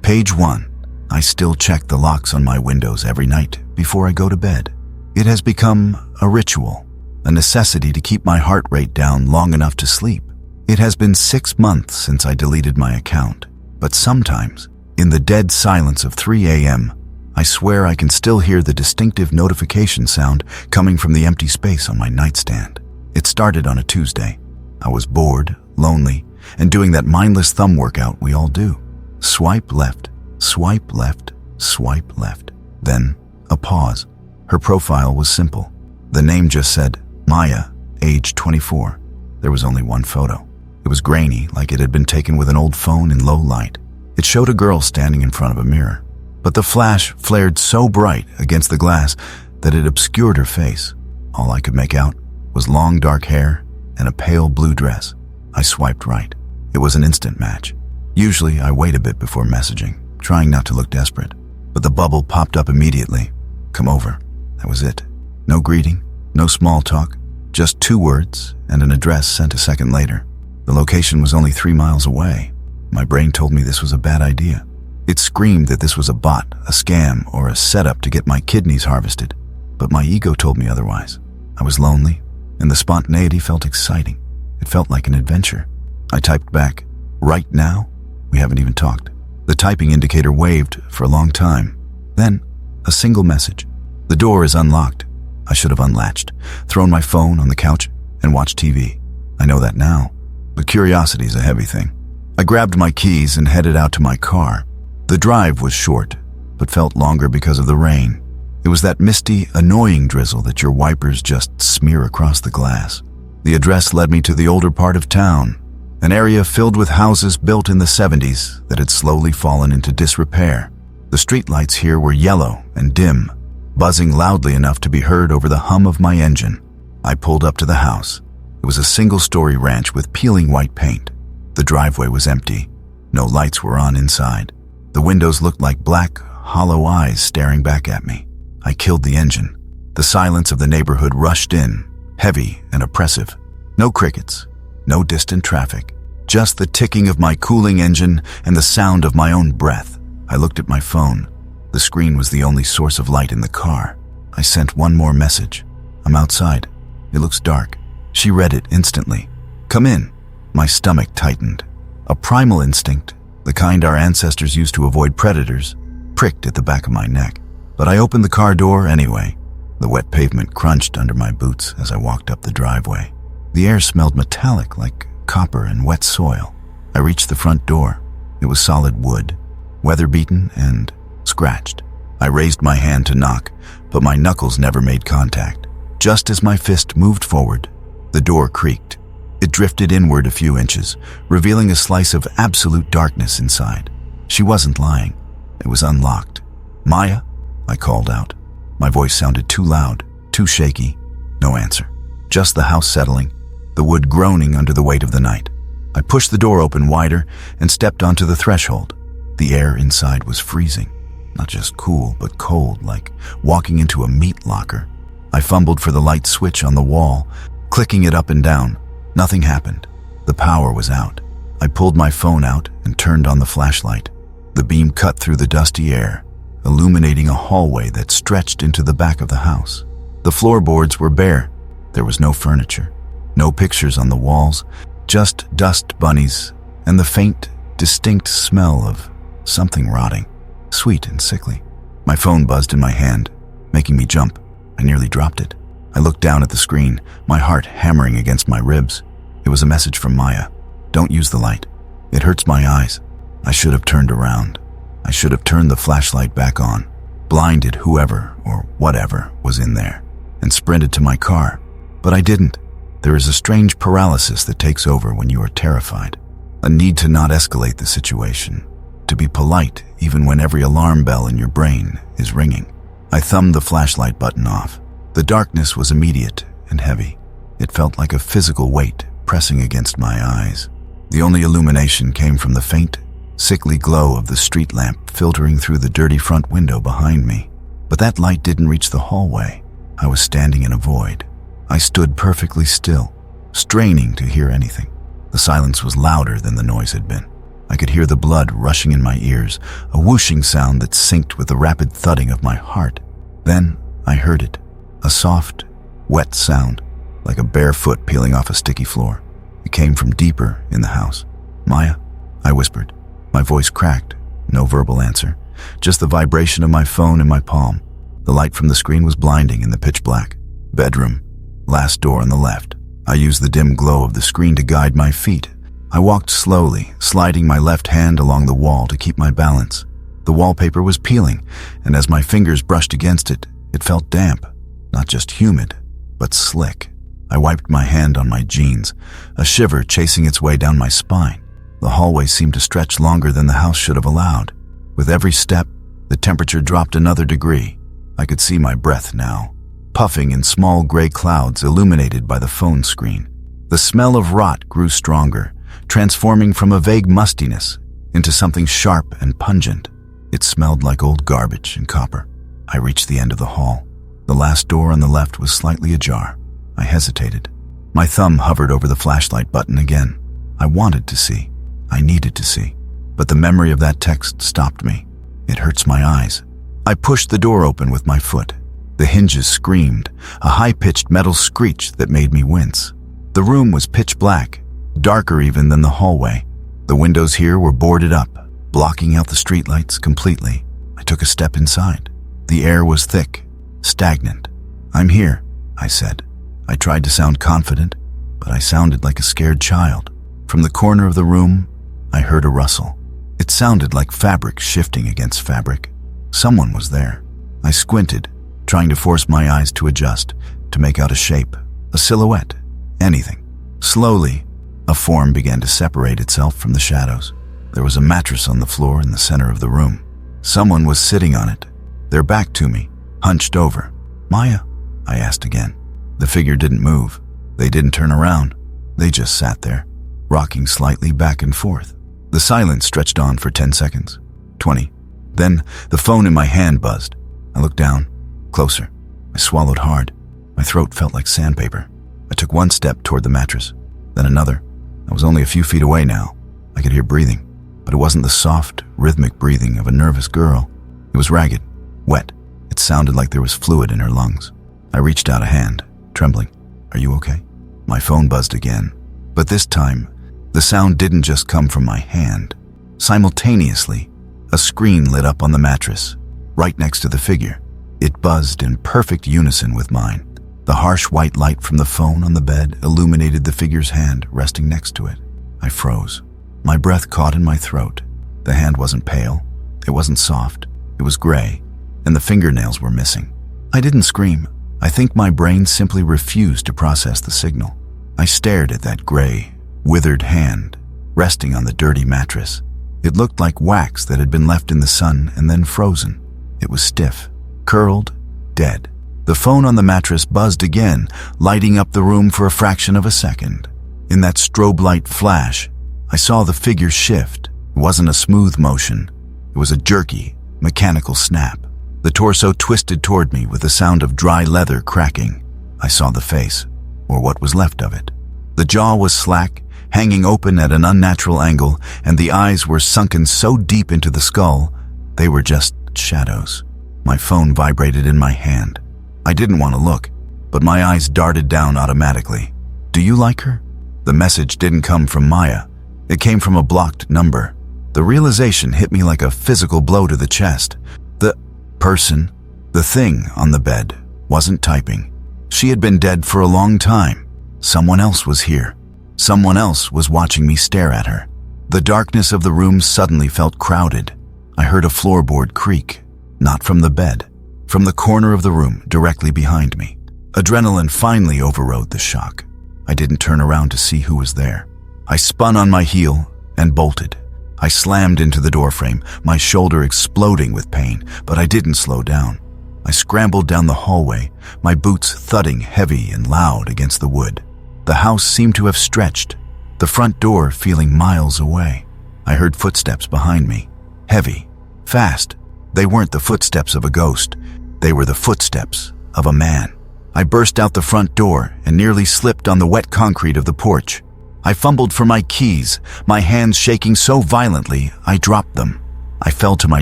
Page 1. I still check the locks on my windows every night before I go to bed. It has become a ritual, a necessity to keep my heart rate down long enough to sleep. It has been 6 months since I deleted my account, but sometimes, in the dead silence of 3 a.m., I swear I can still hear the distinctive notification sound coming from the empty space on my nightstand. It started on a Tuesday. I was bored, lonely, and doing that mindless thumb workout we all do. Swipe left, swipe left, swipe left. Then, a pause. Her profile was simple. The name just said, Maya, age 24. There was only one photo. It was grainy, like it had been taken with an old phone in low light. It showed a girl standing in front of a mirror. But the flash flared so bright against the glass that it obscured her face. All I could make out was long dark hair and a pale blue dress. I swiped right. It was an instant match. Usually I wait a bit before messaging, trying not to look desperate. But the bubble popped up immediately. Come over. That was it. No greeting, no small talk, just 2 words and an address sent a second later. The location was only 3 miles away. My brain told me this was a bad idea. It screamed that this was a bot, a scam, or a setup to get my kidneys harvested. But my ego told me otherwise. I was lonely, and the spontaneity felt exciting. It felt like an adventure. I typed back, "Right now?" We haven't even talked. The typing indicator waved for a long time. Then, a single message. "The door is unlocked." I should have unlatched, thrown my phone on the couch, and watched TV. I know that now, but curiosity is a heavy thing. I grabbed my keys and headed out to my car. The drive was short, but felt longer because of the rain. It was that misty, annoying drizzle that your wipers just smear across the glass. The address led me to the older part of town, an area filled with houses built in the 70s that had slowly fallen into disrepair. The streetlights here were yellow and dim, buzzing loudly enough to be heard over the hum of my engine. I pulled up to the house. It was a single-story ranch with peeling white paint. The driveway was empty. No lights were on inside. The windows looked like black, hollow eyes staring back at me. I killed the engine. The silence of the neighborhood rushed in, heavy and oppressive. No crickets, no distant traffic, just the ticking of my cooling engine and the sound of my own breath. I looked at my phone. The screen was the only source of light in the car. I sent one more message. "I'm outside. It looks dark." She read it instantly. "Come in." My stomach tightened. A primal instinct, the kind our ancestors used to avoid predators, pricked at the back of my neck. But I opened the car door anyway. The wet pavement crunched under my boots as I walked up the driveway. The air smelled metallic, like copper and wet soil. I reached the front door. It was solid wood, weather-beaten and scratched. I raised my hand to knock, but my knuckles never made contact. Just as my fist moved forward, The door creaked. It drifted inward a few inches, revealing a slice of absolute darkness inside. She wasn't lying. It was unlocked. "Maya?" I called out. My voice sounded too loud, too shaky. No answer. Just the house settling, the wood groaning under the weight of the night. I pushed the door open wider and stepped onto the threshold. The air inside was freezing. Not just cool, but cold, like walking into a meat locker. I fumbled for the light switch on the wall, clicking it up and down. Nothing happened. The power was out. I pulled my phone out and turned on the flashlight. The beam cut through the dusty air, illuminating a hallway that stretched into the back of the house. The floorboards were bare. There was no furniture, no pictures on the walls, just dust bunnies and the faint, distinct smell of something rotting, sweet and sickly. My phone buzzed in my hand, making me jump. I nearly dropped it. I looked down at the screen, my heart hammering against my ribs. It was a message from Maya. "Don't use the light. It hurts my eyes." I should have turned around. I should have turned the flashlight back on, blinded whoever or whatever was in there, and sprinted to my car. But I didn't. There is a strange paralysis that takes over when you are terrified. A need to not escalate the situation, to be polite even when every alarm bell in your brain is ringing. I thumbed the flashlight button off. The darkness was immediate and heavy. It felt like a physical weight pressing against my eyes. The only illumination came from the faint, sickly glow of the street lamp filtering through the dirty front window behind me. But that light didn't reach the hallway. I was standing in a void. I stood perfectly still, straining to hear anything. The silence was louder than the noise had been. I could hear the blood rushing in my ears, a whooshing sound that synced with the rapid thudding of my heart. Then I heard it, a soft, wet sound, like a bare foot peeling off a sticky floor. It came from deeper in the house. "Maya?" I whispered. My voice cracked, no verbal answer, just the vibration of my phone in my palm. The light from the screen was blinding in the pitch black. "Bedroom. Last door on the left." I used the dim glow of the screen to guide my feet. I walked slowly, sliding my left hand along the wall to keep my balance. The wallpaper was peeling, and as my fingers brushed against it, it felt damp, not just humid, but slick. I wiped my hand on my jeans, a shiver chasing its way down my spine. The hallway seemed to stretch longer than the house should have allowed. With every step, the temperature dropped another degree. I could see my breath now, puffing in small gray clouds illuminated by the phone screen. The smell of rot grew stronger, transforming from a vague mustiness into something sharp and pungent. It smelled like old garbage and copper. I reached the end of the hall. The last door on the left was slightly ajar. I hesitated. My thumb hovered over the flashlight button again. I wanted to see. I needed to see. But the memory of that text stopped me. It hurts my eyes. I pushed the door open with my foot. The hinges screamed, a high-pitched metal screech that made me wince. The room was pitch black, darker even than the hallway. The windows here were boarded up, blocking out the streetlights completely. I took a step inside. The air was thick, stagnant. "I'm here," I said. I tried to sound confident, but I sounded like a scared child. From the corner of the room, I heard a rustle. It sounded like fabric shifting against fabric. Someone was there. I squinted, trying to force my eyes to adjust, to make out a shape, a silhouette, anything. Slowly, a form began to separate itself from the shadows. There was a mattress on the floor in the center of the room. Someone was sitting on it, their back to me, hunched over. "Maya?" I asked again. The figure didn't move. They didn't turn around. They just sat there, rocking slightly back and forth. The silence stretched on for 10 seconds, 20. Then the phone in my hand buzzed. I looked down, closer. I swallowed hard. My throat felt like sandpaper. I took one step toward the mattress, then another. I was only a few feet away now. I could hear breathing, but it wasn't the soft, rhythmic breathing of a nervous girl. It was ragged, wet. It sounded like there was fluid in her lungs. I reached out a hand, trembling. "Are you okay?" My phone buzzed again, but this time, the sound didn't just come from my hand. Simultaneously, a screen lit up on the mattress, right next to the figure. It buzzed in perfect unison with mine. The harsh white light from the phone on the bed illuminated the figure's hand resting next to it. I froze. My breath caught in my throat. The hand wasn't pale. It wasn't soft. It was gray, and the fingernails were missing. I didn't scream. I think my brain simply refused to process the signal. I stared at that gray, withered hand resting on the dirty mattress. It looked like wax that had been left in the sun and then frozen. It was stiff, curled, dead. The phone on the mattress buzzed again, lighting up the room for a fraction of a second. In that strobe light flash, I saw the figure shift. It wasn't a smooth motion. It was a jerky, mechanical snap. The torso twisted toward me with the sound of dry leather cracking. I saw the face, or what was left of it. The jaw was slack, hanging open at an unnatural angle, and the eyes were sunken so deep into the skull, they were just shadows. My phone vibrated in my hand. I didn't want to look, but my eyes darted down automatically. "Do you like her?" The message didn't come from Maya. It came from a blocked number. The realization hit me like a physical blow to the chest. The person, the thing on the bed, wasn't typing. She had been dead for a long time. Someone else was here. Someone else was watching me stare at her. The darkness of the room suddenly felt crowded. I heard a floorboard creak, not from the bed, from the corner of the room directly behind me. Adrenaline finally overrode the shock. I didn't turn around to see who was there. I spun on my heel and bolted. I slammed into the doorframe, my shoulder exploding with pain, but I didn't slow down. I scrambled down the hallway, my boots thudding heavy and loud against the wood. The house seemed to have stretched, the front door feeling miles away. I heard footsteps behind me, heavy, fast. They weren't the footsteps of a ghost. They were the footsteps of a man. I burst out the front door and nearly slipped on the wet concrete of the porch. I fumbled for my keys, my hands shaking so violently I dropped them. I fell to my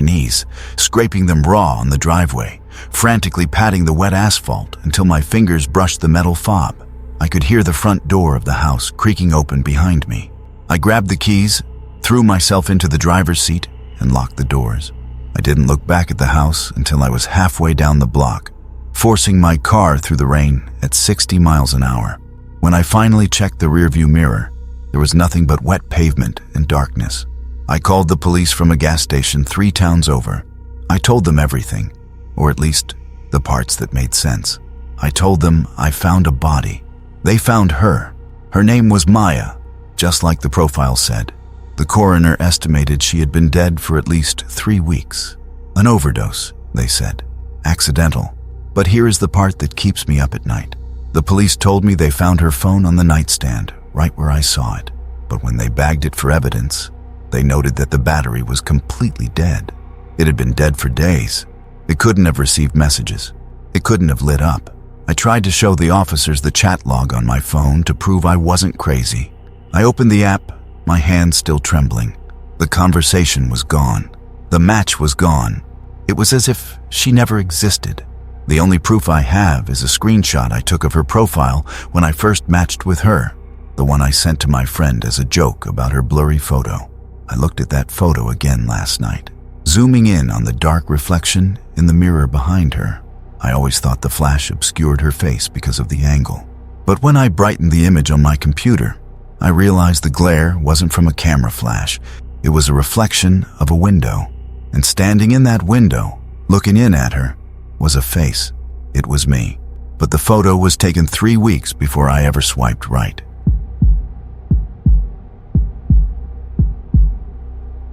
knees, scraping them raw on the driveway, frantically patting the wet asphalt until my fingers brushed the metal fob. I could hear the front door of the house creaking open behind me. I grabbed the keys, threw myself into the driver's seat, and locked the doors. I didn't look back at the house until I was halfway down the block, forcing my car through the rain at 60 miles an hour. When I finally checked the rearview mirror, there was nothing but wet pavement and darkness. I called the police from a gas station 3 towns over. I told them everything, or at least the parts that made sense. I told them I found a body. They found her. Her name was Maya, just like the profile said. The coroner estimated she had been dead for at least 3 weeks. An overdose, they said. Accidental. But here is the part that keeps me up at night. The police told me they found her phone on the nightstand, right where I saw it. But when they bagged it for evidence, they noted that the battery was completely dead. It had been dead for days. It couldn't have received messages. It couldn't have lit up. I tried to show the officers the chat log on my phone to prove I wasn't crazy. I opened the app, my hand still trembling. The conversation was gone. The match was gone. It was as if she never existed. The only proof I have is a screenshot I took of her profile when I first matched with her, the one I sent to my friend as a joke about her blurry photo. I looked at that photo again last night, zooming in on the dark reflection in the mirror behind her. I always thought the flash obscured her face because of the angle. But when I brightened the image on my computer, I realized the glare wasn't from a camera flash. It was a reflection of a window. And standing in that window, looking in at her, was a face. It was me. But the photo was taken 3 weeks before I ever swiped right.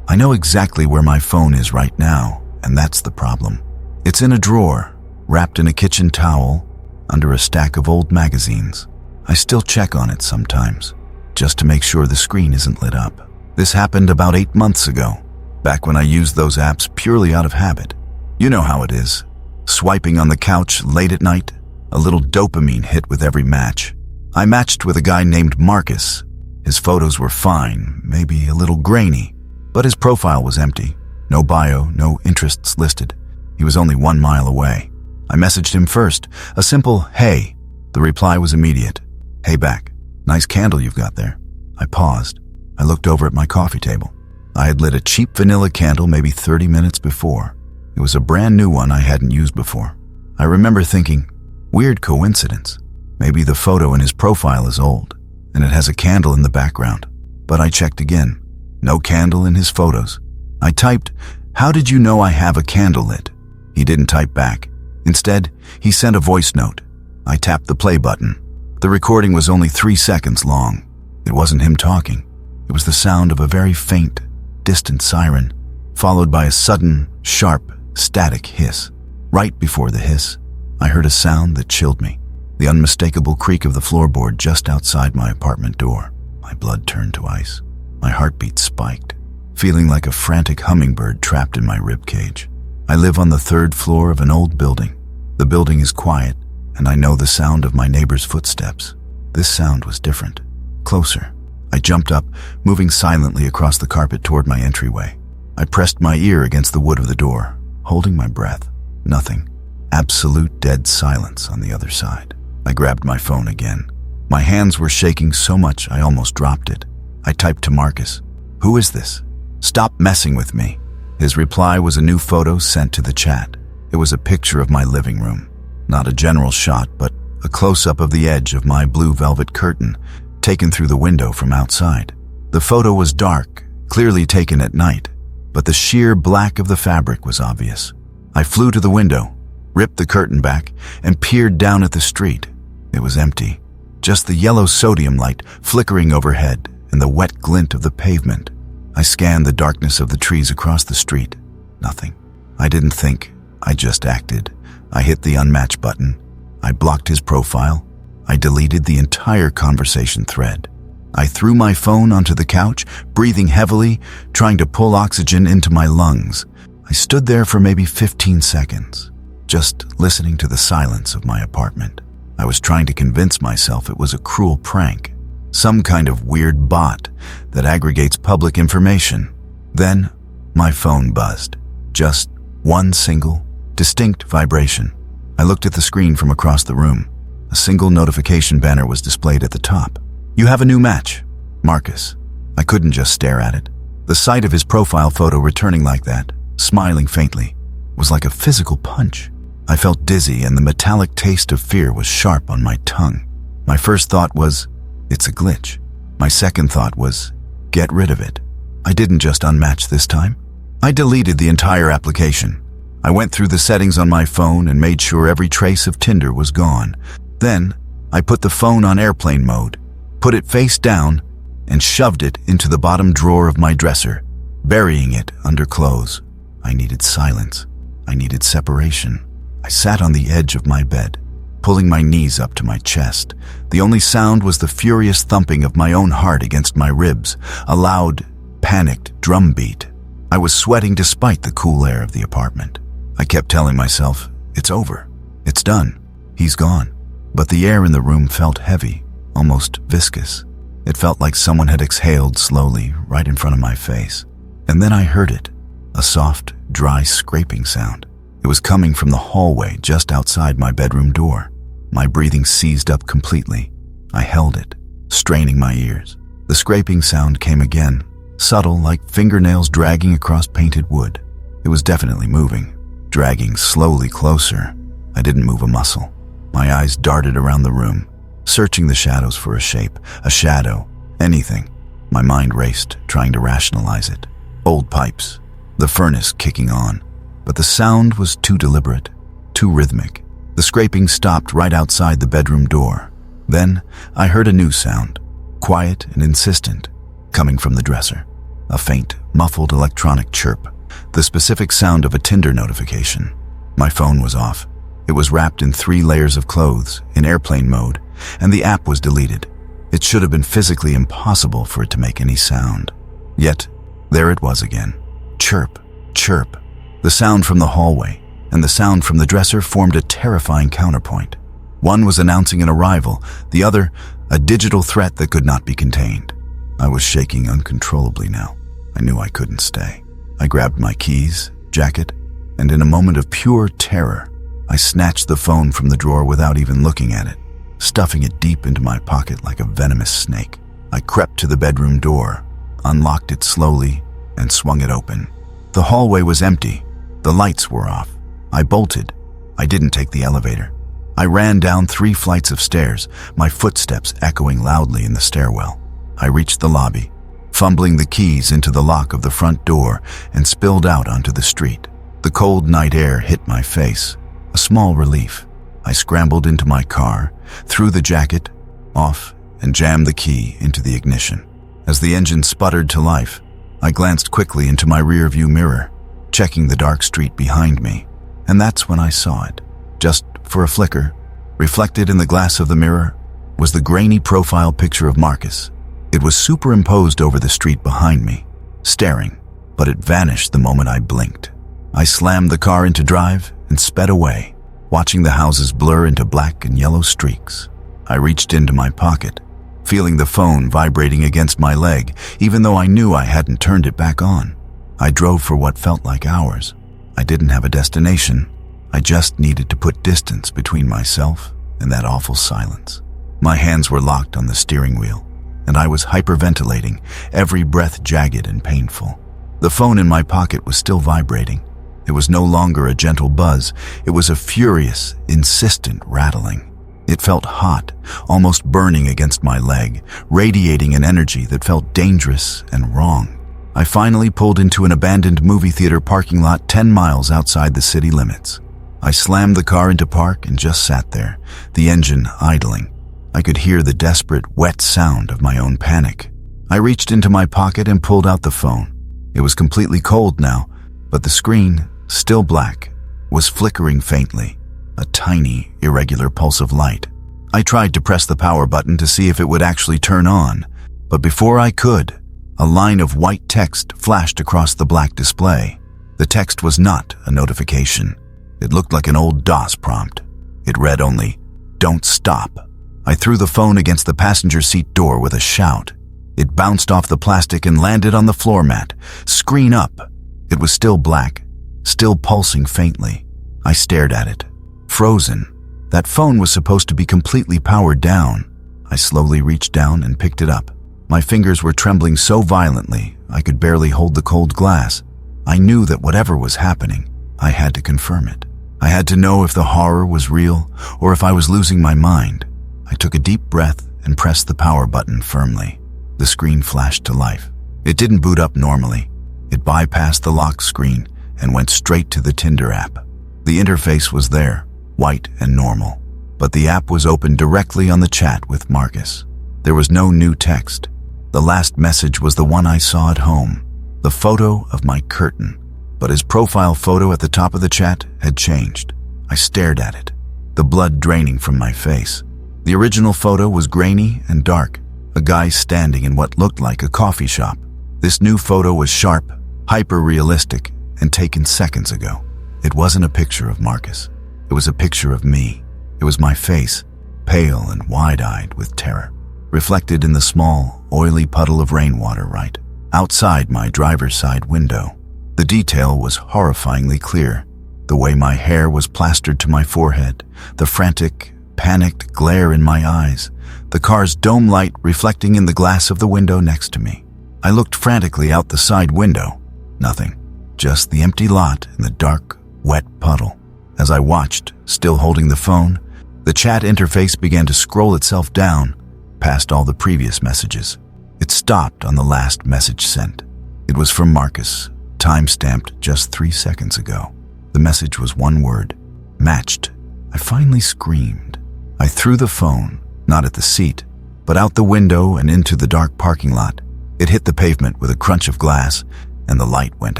I know exactly where my phone is right now, and that's the problem. It's in a drawer, wrapped in a kitchen towel, under a stack of old magazines. I still check on it sometimes, just to make sure the screen isn't lit up. This happened about 8 months ago, back when I used those apps purely out of habit. You know how it is. Swiping on the couch late at night, a little dopamine hit with every match. I matched with a guy named Marcus. His photos were fine, maybe a little grainy, but his profile was empty. No bio, no interests listed. He was only 1 mile away. I messaged him first, a simple, "Hey." The reply was immediate. "Hey back. Nice candle you've got there." I paused. I looked over at my coffee table. I had lit a cheap vanilla candle maybe 30 minutes before. It was a brand new one I hadn't used before. I remember thinking, weird coincidence. Maybe the photo in his profile is old, and it has a candle in the background. But I checked again. No candle in his photos. I typed, "How did you know I have a candle lit?" He didn't type back. Instead, he sent a voice note. I tapped the play button. The recording was only 3 seconds long. It wasn't him talking. It was the sound of a very faint, distant siren, followed by a sudden, sharp, static hiss. Right before the hiss, I heard a sound that chilled me. The unmistakable creak of the floorboard just outside my apartment door. My blood turned to ice. My heartbeat spiked, feeling like a frantic hummingbird trapped in my ribcage. I live on the 3rd floor of an old building. The building is quiet, and I know the sound of my neighbor's footsteps. This sound was different, closer. I jumped up, moving silently across the carpet toward my entryway. I pressed my ear against the wood of the door, holding my breath. Nothing. Absolute dead silence on the other side. I grabbed my phone again. My hands were shaking so much I almost dropped it. I typed to Marcus, "Who is this? Stop messing with me." His reply was a new photo sent to the chat. It was a picture of my living room. Not a general shot, but a close-up of the edge of my blue velvet curtain, taken through the window from outside. The photo was dark, clearly taken at night, but the sheer black of the fabric was obvious. I flew to the window, ripped the curtain back, and peered down at the street. It was empty. Just the yellow sodium light flickering overhead and the wet glint of the pavement. I scanned the darkness of the trees across the street. Nothing. I didn't think. I just acted. I hit the unmatch button. I blocked his profile. I deleted the entire conversation thread. I threw my phone onto the couch, breathing heavily, trying to pull oxygen into my lungs. I stood there for maybe 15 seconds, just listening to the silence of my apartment. I was trying to convince myself it was a cruel prank, some kind of weird bot that aggregates public information. Then, my phone buzzed. Just one single, distinct vibration. I looked at the screen from across the room. A single notification banner was displayed at the top. "You have a new match, Marcus." I couldn't just stare at it. The sight of his profile photo returning like that, smiling faintly, was like a physical punch. I felt dizzy, and the metallic taste of fear was sharp on my tongue. My first thought was, it's a glitch. My second thought was, get rid of it. I didn't just unmatch this time. I deleted the entire application. I went through the settings on my phone and made sure every trace of Tinder was gone. Then, I put the phone on airplane mode, put it face down, and shoved it into the bottom drawer of my dresser, burying it under clothes. I needed silence. I needed separation. I sat on the edge of my bed, pulling my knees up to my chest. The only sound was the furious thumping of my own heart against my ribs, a loud, panicked drum beat. I was sweating despite the cool air of the apartment. I kept telling myself, it's over. It's done. He's gone. But the air in the room felt heavy, almost viscous. It felt like someone had exhaled slowly right in front of my face. And then I heard it, a soft, dry scraping sound. It was coming from the hallway just outside my bedroom door. My breathing seized up completely. I held it, straining my ears. The scraping sound came again, subtle like fingernails dragging across painted wood. It was definitely moving, dragging slowly closer. I didn't move a muscle. My eyes darted around the room, searching the shadows for a shape, a shadow, anything. My mind raced, trying to rationalize it. Old pipes, the furnace kicking on. But the sound was too deliberate, too rhythmic. The scraping stopped right outside the bedroom door. Then I heard a new sound, quiet and insistent, coming from the dresser. A faint, muffled electronic chirp, the specific sound of a Tinder notification. My phone was off. It was wrapped in 3 layers of clothes, in airplane mode, and the app was deleted. It should have been physically impossible for it to make any sound. Yet, there it was again. Chirp, chirp. The sound from the hallway and the sound from the dresser formed a terrifying counterpoint. One was announcing an arrival, the other, a digital threat that could not be contained. I was shaking uncontrollably now. I knew I couldn't stay. I grabbed my keys, jacket, and in a moment of pure terror, I snatched the phone from the drawer without even looking at it, stuffing it deep into my pocket like a venomous snake. I crept to the bedroom door, unlocked it slowly, and swung it open. The hallway was empty. The lights were off. I bolted. I didn't take the elevator. I ran down 3 flights of stairs, my footsteps echoing loudly in the stairwell. I reached the lobby, fumbling the keys into the lock of the front door, and spilled out onto the street. The cold night air hit my face, a small relief. I scrambled into my car, threw the jacket, off, and jammed the key into the ignition. As the engine sputtered to life, I glanced quickly into my rearview mirror, checking the dark street behind me, and that's when I saw it. Just for a flicker, reflected in the glass of the mirror, was the grainy profile picture of Marcus. It was superimposed over the street behind me, staring, but it vanished the moment I blinked. I slammed the car into drive and sped away, watching the houses blur into black and yellow streaks. I reached into my pocket, feeling the phone vibrating against my leg, even though I knew I hadn't turned it back on. I drove for what felt like hours. I didn't have a destination. I just needed to put distance between myself and that awful silence. My hands were locked on the steering wheel, and I was hyperventilating, every breath jagged and painful. The phone in my pocket was still vibrating. It was no longer a gentle buzz. It was a furious, insistent rattling. It felt hot, almost burning against my leg, radiating an energy that felt dangerous and wrong. I finally pulled into an abandoned movie theater parking lot 10 miles outside the city limits. I slammed the car into park and just sat there, the engine idling. I could hear the desperate, wet sound of my own panic. I reached into my pocket and pulled out the phone. It was completely cold now, but the screen, still black, was flickering faintly, a tiny, irregular pulse of light. I tried to press the power button to see if it would actually turn on, but before I could, a line of white text flashed across the black display. The text was not a notification. It looked like an old DOS prompt. It read only, "Don't stop." I threw the phone against the passenger seat door with a shout. It bounced off the plastic and landed on the floor mat, screen up. It was still black, still pulsing faintly. I stared at it, frozen. That phone was supposed to be completely powered down. I slowly reached down and picked it up. My fingers were trembling so violently I could barely hold the cold glass. I knew that whatever was happening, I had to confirm it. I had to know if the horror was real or if I was losing my mind. I took a deep breath and pressed the power button firmly. The screen flashed to life. It didn't boot up normally. It bypassed the lock screen and went straight to the Tinder app. The interface was there, white and normal, but the app was open directly on the chat with Marcus. There was no new text. The last message was the one I saw at home, the photo of my curtain, but his profile photo at the top of the chat had changed. I stared at it, the blood draining from my face. The original photo was grainy and dark, a guy standing in what looked like a coffee shop. This new photo was sharp, hyper-realistic, and taken seconds ago. It wasn't a picture of Marcus. It was a picture of me. It was my face, pale and wide-eyed with terror, reflected in the small, oily puddle of rainwater right outside my driver's side window. The detail was horrifyingly clear. The way my hair was plastered to my forehead, the frantic, panicked glare in my eyes, the car's dome light reflecting in the glass of the window next to me. I looked frantically out the side window. Nothing. Just the empty lot and the dark, wet puddle. As I watched, still holding the phone, the chat interface began to scroll itself down, past all the previous messages. It stopped on the last message sent. It was from Marcus, time-stamped just 3 seconds ago. The message was one word, matched. I finally screamed. I threw the phone, not at the seat, but out the window and into the dark parking lot. It hit the pavement with a crunch of glass, and the light went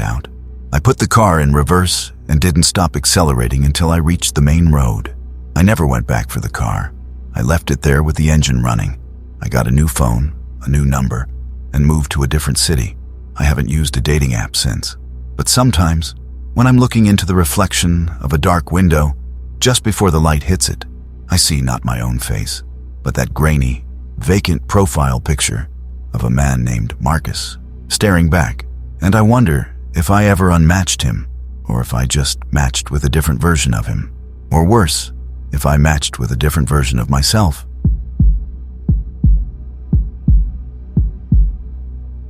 out. I put the car in reverse and didn't stop accelerating until I reached the main road. I never went back for the car. I left it there with the engine running. I got a new phone, a new number, and moved to a different city. I haven't used a dating app since. But sometimes, when I'm looking into the reflection of a dark window, just before the light hits it, I see not my own face, but that grainy, vacant profile picture of a man named Marcus staring back, and I wonder if I ever unmatched him, or if I just matched with a different version of him, or worse, if I matched with a different version of myself.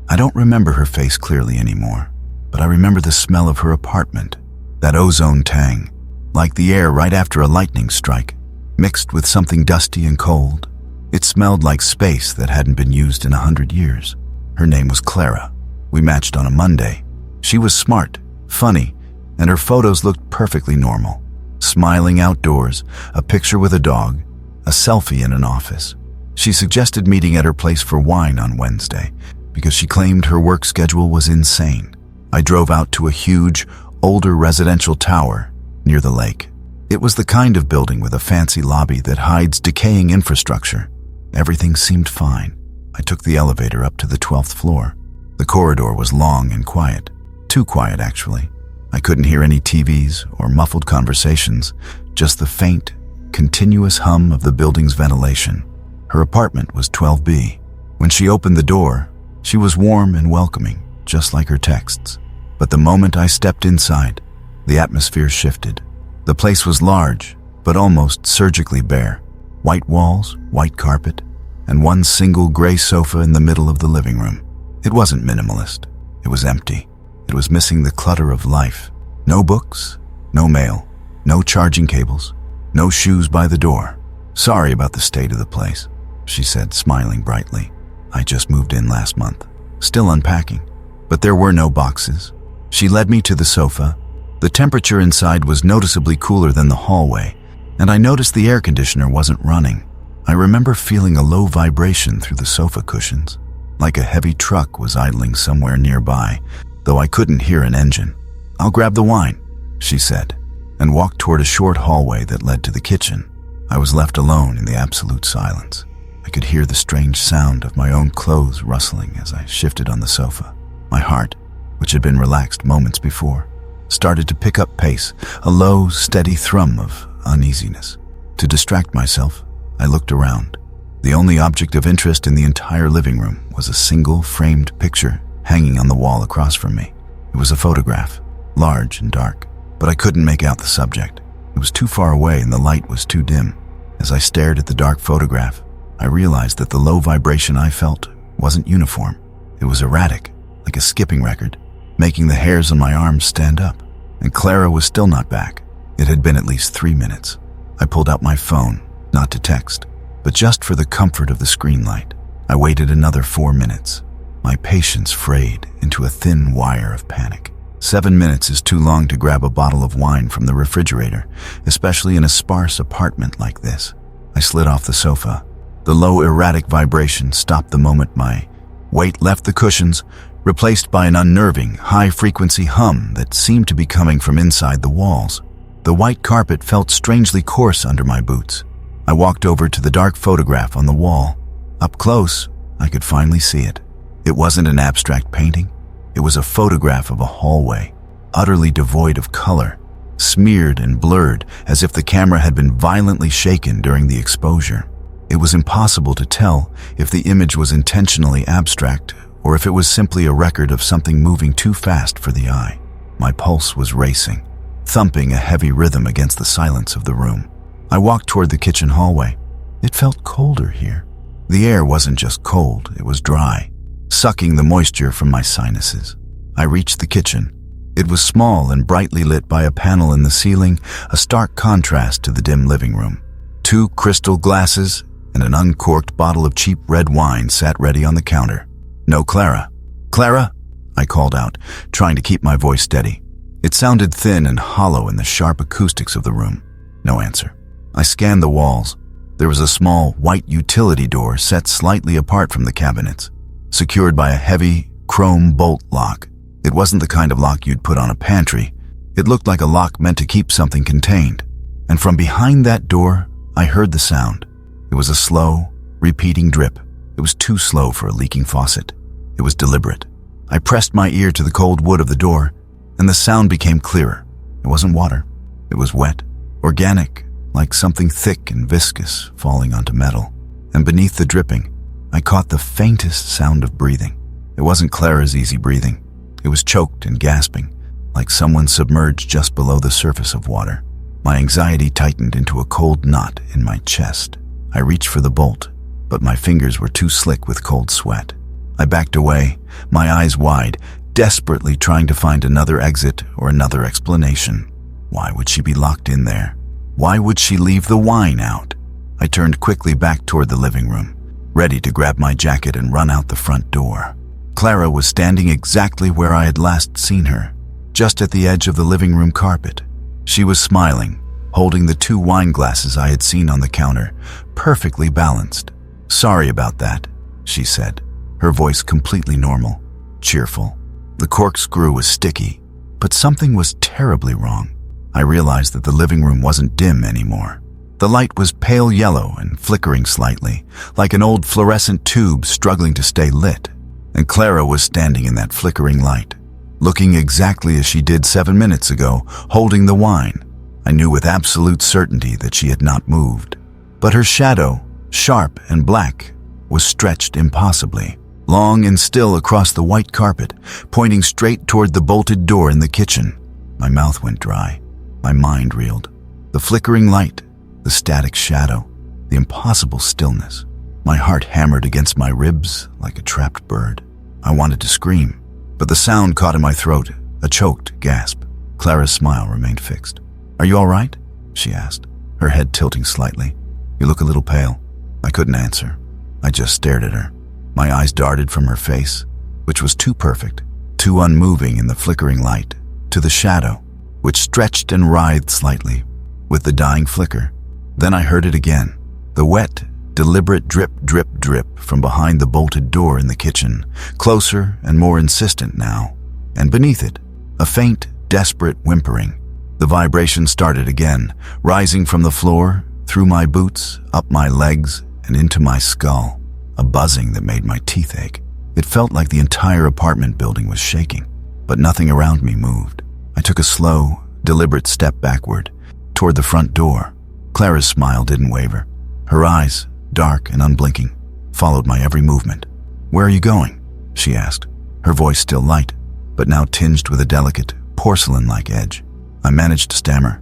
I don't remember her face clearly anymore, but I remember the smell of her apartment, that ozone tang, like the air right after a lightning strike, mixed with something dusty and cold. It smelled like space that hadn't been used in 100 years. Her name was Clara. We matched on a Monday. She was smart, funny, and her photos looked perfectly normal. Smiling outdoors, a picture with a dog, a selfie in an office. She suggested meeting at her place for wine on Wednesday because she claimed her work schedule was insane. I drove out to a huge, older residential tower near the lake. It was the kind of building with a fancy lobby that hides decaying infrastructure. Everything seemed fine. I took the elevator up to the 12th floor. The corridor was long and quiet. Too quiet, actually. I couldn't hear any TVs or muffled conversations, just the faint, continuous hum of the building's ventilation. Her apartment was 12B. When she opened the door, she was warm and welcoming, just like her texts. But the moment I stepped inside, the atmosphere shifted. The place was large, but almost surgically bare. White walls, white carpet, and one single gray sofa in the middle of the living room. It wasn't minimalist. It was empty. It was missing the clutter of life. No books, no mail, no charging cables, no shoes by the door. "Sorry about the state of the place," she said, smiling brightly. "I just moved in last month, still unpacking." But there were no boxes. She led me to the sofa. The temperature inside was noticeably cooler than the hallway, and I noticed the air conditioner wasn't running. I remember feeling a low vibration through the sofa cushions, like a heavy truck was idling somewhere nearby, though I couldn't hear an engine. "I'll grab the wine," she said, and walked toward a short hallway that led to the kitchen. I was left alone in the absolute silence. I could hear the strange sound of my own clothes rustling as I shifted on the sofa. My heart, which had been relaxed moments before, started to pick up pace, a low, steady thrum of uneasiness. To distract myself, I looked around. The only object of interest in the entire living room was a single framed picture hanging on the wall across from me. It was a photograph, large and dark, but I couldn't make out the subject. It was too far away and the light was too dim. As I stared at the dark photograph, I realized that the low vibration I felt wasn't uniform. It was erratic, like a skipping record, making the hairs on my arms stand up. And Clara was still not back. It had been at least 3 minutes. I pulled out my phone, not to text, but just for the comfort of the screen light. I waited another 4 minutes. My patience frayed into a thin wire of panic. 7 minutes is too long to grab a bottle of wine from the refrigerator, especially in a sparse apartment like this. I slid off the sofa. The low, erratic vibration stopped the moment my weight left the cushions, replaced by an unnerving, high-frequency hum that seemed to be coming from inside the walls. The white carpet felt strangely coarse under my boots. I walked over to the dark photograph on the wall. Up close, I could finally see it. It wasn't an abstract painting. It was a photograph of a hallway, utterly devoid of color, smeared and blurred as if the camera had been violently shaken during the exposure. It was impossible to tell if the image was intentionally abstract or if it was simply a record of something moving too fast for the eye. My pulse was racing, thumping a heavy rhythm against the silence of the room. I walked toward the kitchen hallway. It felt colder here. The air wasn't just cold, it was dry, sucking the moisture from my sinuses. I reached the kitchen. It was small and brightly lit by a panel in the ceiling, a stark contrast to the dim living room. 2 crystal glasses and an uncorked bottle of cheap red wine sat ready on the counter. No Clara. "Clara?" I called out, trying to keep my voice steady. It sounded thin and hollow in the sharp acoustics of the room. No answer. I scanned the walls. There was a small, white utility door set slightly apart from the cabinets, secured by a heavy, chrome bolt lock. It wasn't the kind of lock you'd put on a pantry. It looked like a lock meant to keep something contained. And from behind that door, I heard the sound. It was a slow, repeating drip. It was too slow for a leaking faucet. It was deliberate. I pressed my ear to the cold wood of the door, and the sound became clearer. It wasn't water. It was wet, organic, like something thick and viscous falling onto metal. And beneath the dripping, I caught the faintest sound of breathing. It wasn't Clara's easy breathing. It was choked and gasping, like someone submerged just below the surface of water. My anxiety tightened into a cold knot in my chest. I reached for the bolt, but my fingers were too slick with cold sweat. I backed away, my eyes wide, desperately trying to find another exit or another explanation. Why would she be locked in there? Why would she leave the wine out? I turned quickly back toward the living room, ready to grab my jacket and run out the front door. Clara was standing exactly where I had last seen her, just at the edge of the living room carpet. She was smiling, holding the 2 wine glasses I had seen on the counter, perfectly balanced. "Sorry about that," she said, her voice completely normal, cheerful. The corkscrew was sticky, but something was terribly wrong. I realized that the living room wasn't dim anymore. The light was pale yellow and flickering slightly, like an old fluorescent tube struggling to stay lit. And Clara was standing in that flickering light, looking exactly as she did 7 minutes ago, holding the wine. I knew with absolute certainty that she had not moved. But her shadow, sharp and black, was stretched impossibly, long and still across the white carpet, pointing straight toward the bolted door in the kitchen. My mouth went dry. My mind reeled. The flickering light, the static shadow, the impossible stillness. My heart hammered against my ribs like a trapped bird. I wanted to scream, but the sound caught in my throat, a choked gasp. Clara's smile remained fixed. "Are you all right?" she asked, her head tilting slightly. "You look a little pale." I couldn't answer. I just stared at her. My eyes darted from her face, which was too perfect, too unmoving in the flickering light, to the shadow, which stretched and writhed slightly with the dying flicker. Then I heard it again, the wet, deliberate drip, drip, drip from behind the bolted door in the kitchen, closer and more insistent now. And beneath it, a faint, desperate whimpering. The vibration started again, rising from the floor, through my boots, up my legs, and into my skull. A buzzing that made my teeth ache. It felt like the entire apartment building was shaking, but nothing around me moved. I took a slow, deliberate step backward, toward the front door. Clara's smile didn't waver. Her eyes, dark and unblinking, followed my every movement. "Where are you going?" she asked, her voice still light, but now tinged with a delicate, porcelain-like edge. I managed to stammer.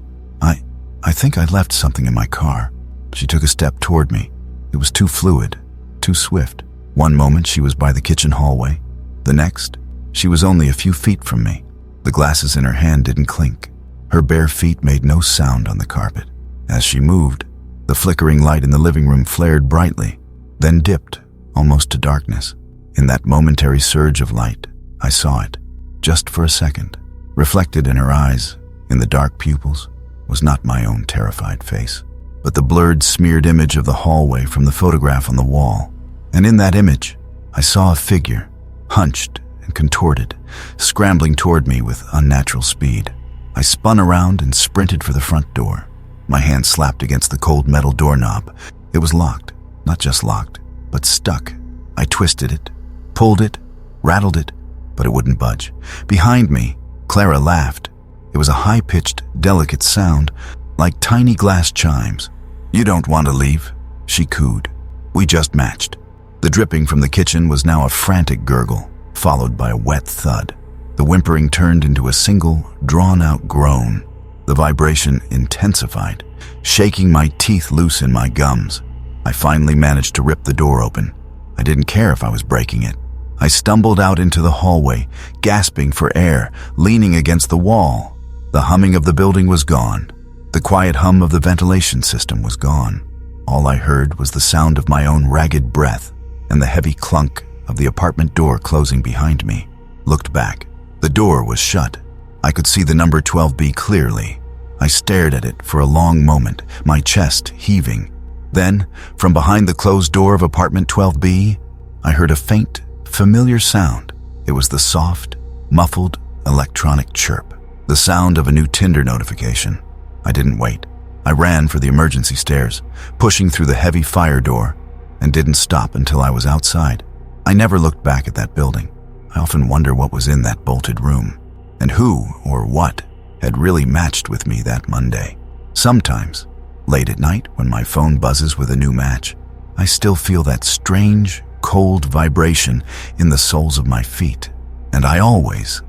I think I left something in my car." She took a step toward me. It was too fluid, too swift. One moment she was by the kitchen hallway. The next, she was only a few feet from me. The glasses in her hand didn't clink. Her bare feet made no sound on the carpet. As she moved, the flickering light in the living room flared brightly, then dipped, almost to darkness. In that momentary surge of light, I saw it, just for a second. Reflected in her eyes, in the dark pupils, was not my own terrified face, but the blurred, smeared image of the hallway from the photograph on the wall. And in that image, I saw a figure, hunched and contorted, scrambling toward me with unnatural speed. I spun around and sprinted for the front door. My hand slapped against the cold metal doorknob. It was locked, not just locked, but stuck. I twisted it, pulled it, rattled it, but it wouldn't budge. Behind me, Clara laughed. It was a high-pitched, delicate sound, like tiny glass chimes. "You don't want to leave," she cooed. We just matched. The dripping from the kitchen was now a frantic gurgle, followed by a wet thud. The whimpering turned into a single, drawn-out groan. The vibration intensified, shaking my teeth loose in my gums. I finally managed to rip the door open. I didn't care if I was breaking it. I stumbled out into the hallway, gasping for air, leaning against the wall. The humming of the building was gone. The quiet hum of the ventilation system was gone. All I heard was the sound of my own ragged breath and the heavy clunk of the apartment door closing behind me. Looked back. The door was shut. I could see the number 12B clearly. I stared at it for a long moment, my chest heaving. Then, from behind the closed door of apartment 12B, I heard a faint, familiar sound. It was the soft, muffled, electronic chirp. The sound of a new Tinder notification. I didn't wait. I ran for the emergency stairs, pushing through the heavy fire door, and didn't stop until I was outside. I never looked back at that building. I often wonder what was in that bolted room, and who or what had really matched with me that Monday. Sometimes, late at night when my phone buzzes with a new match, I still feel that strange, cold vibration in the soles of my feet, and I always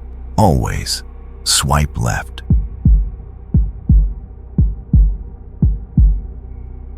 swipe left.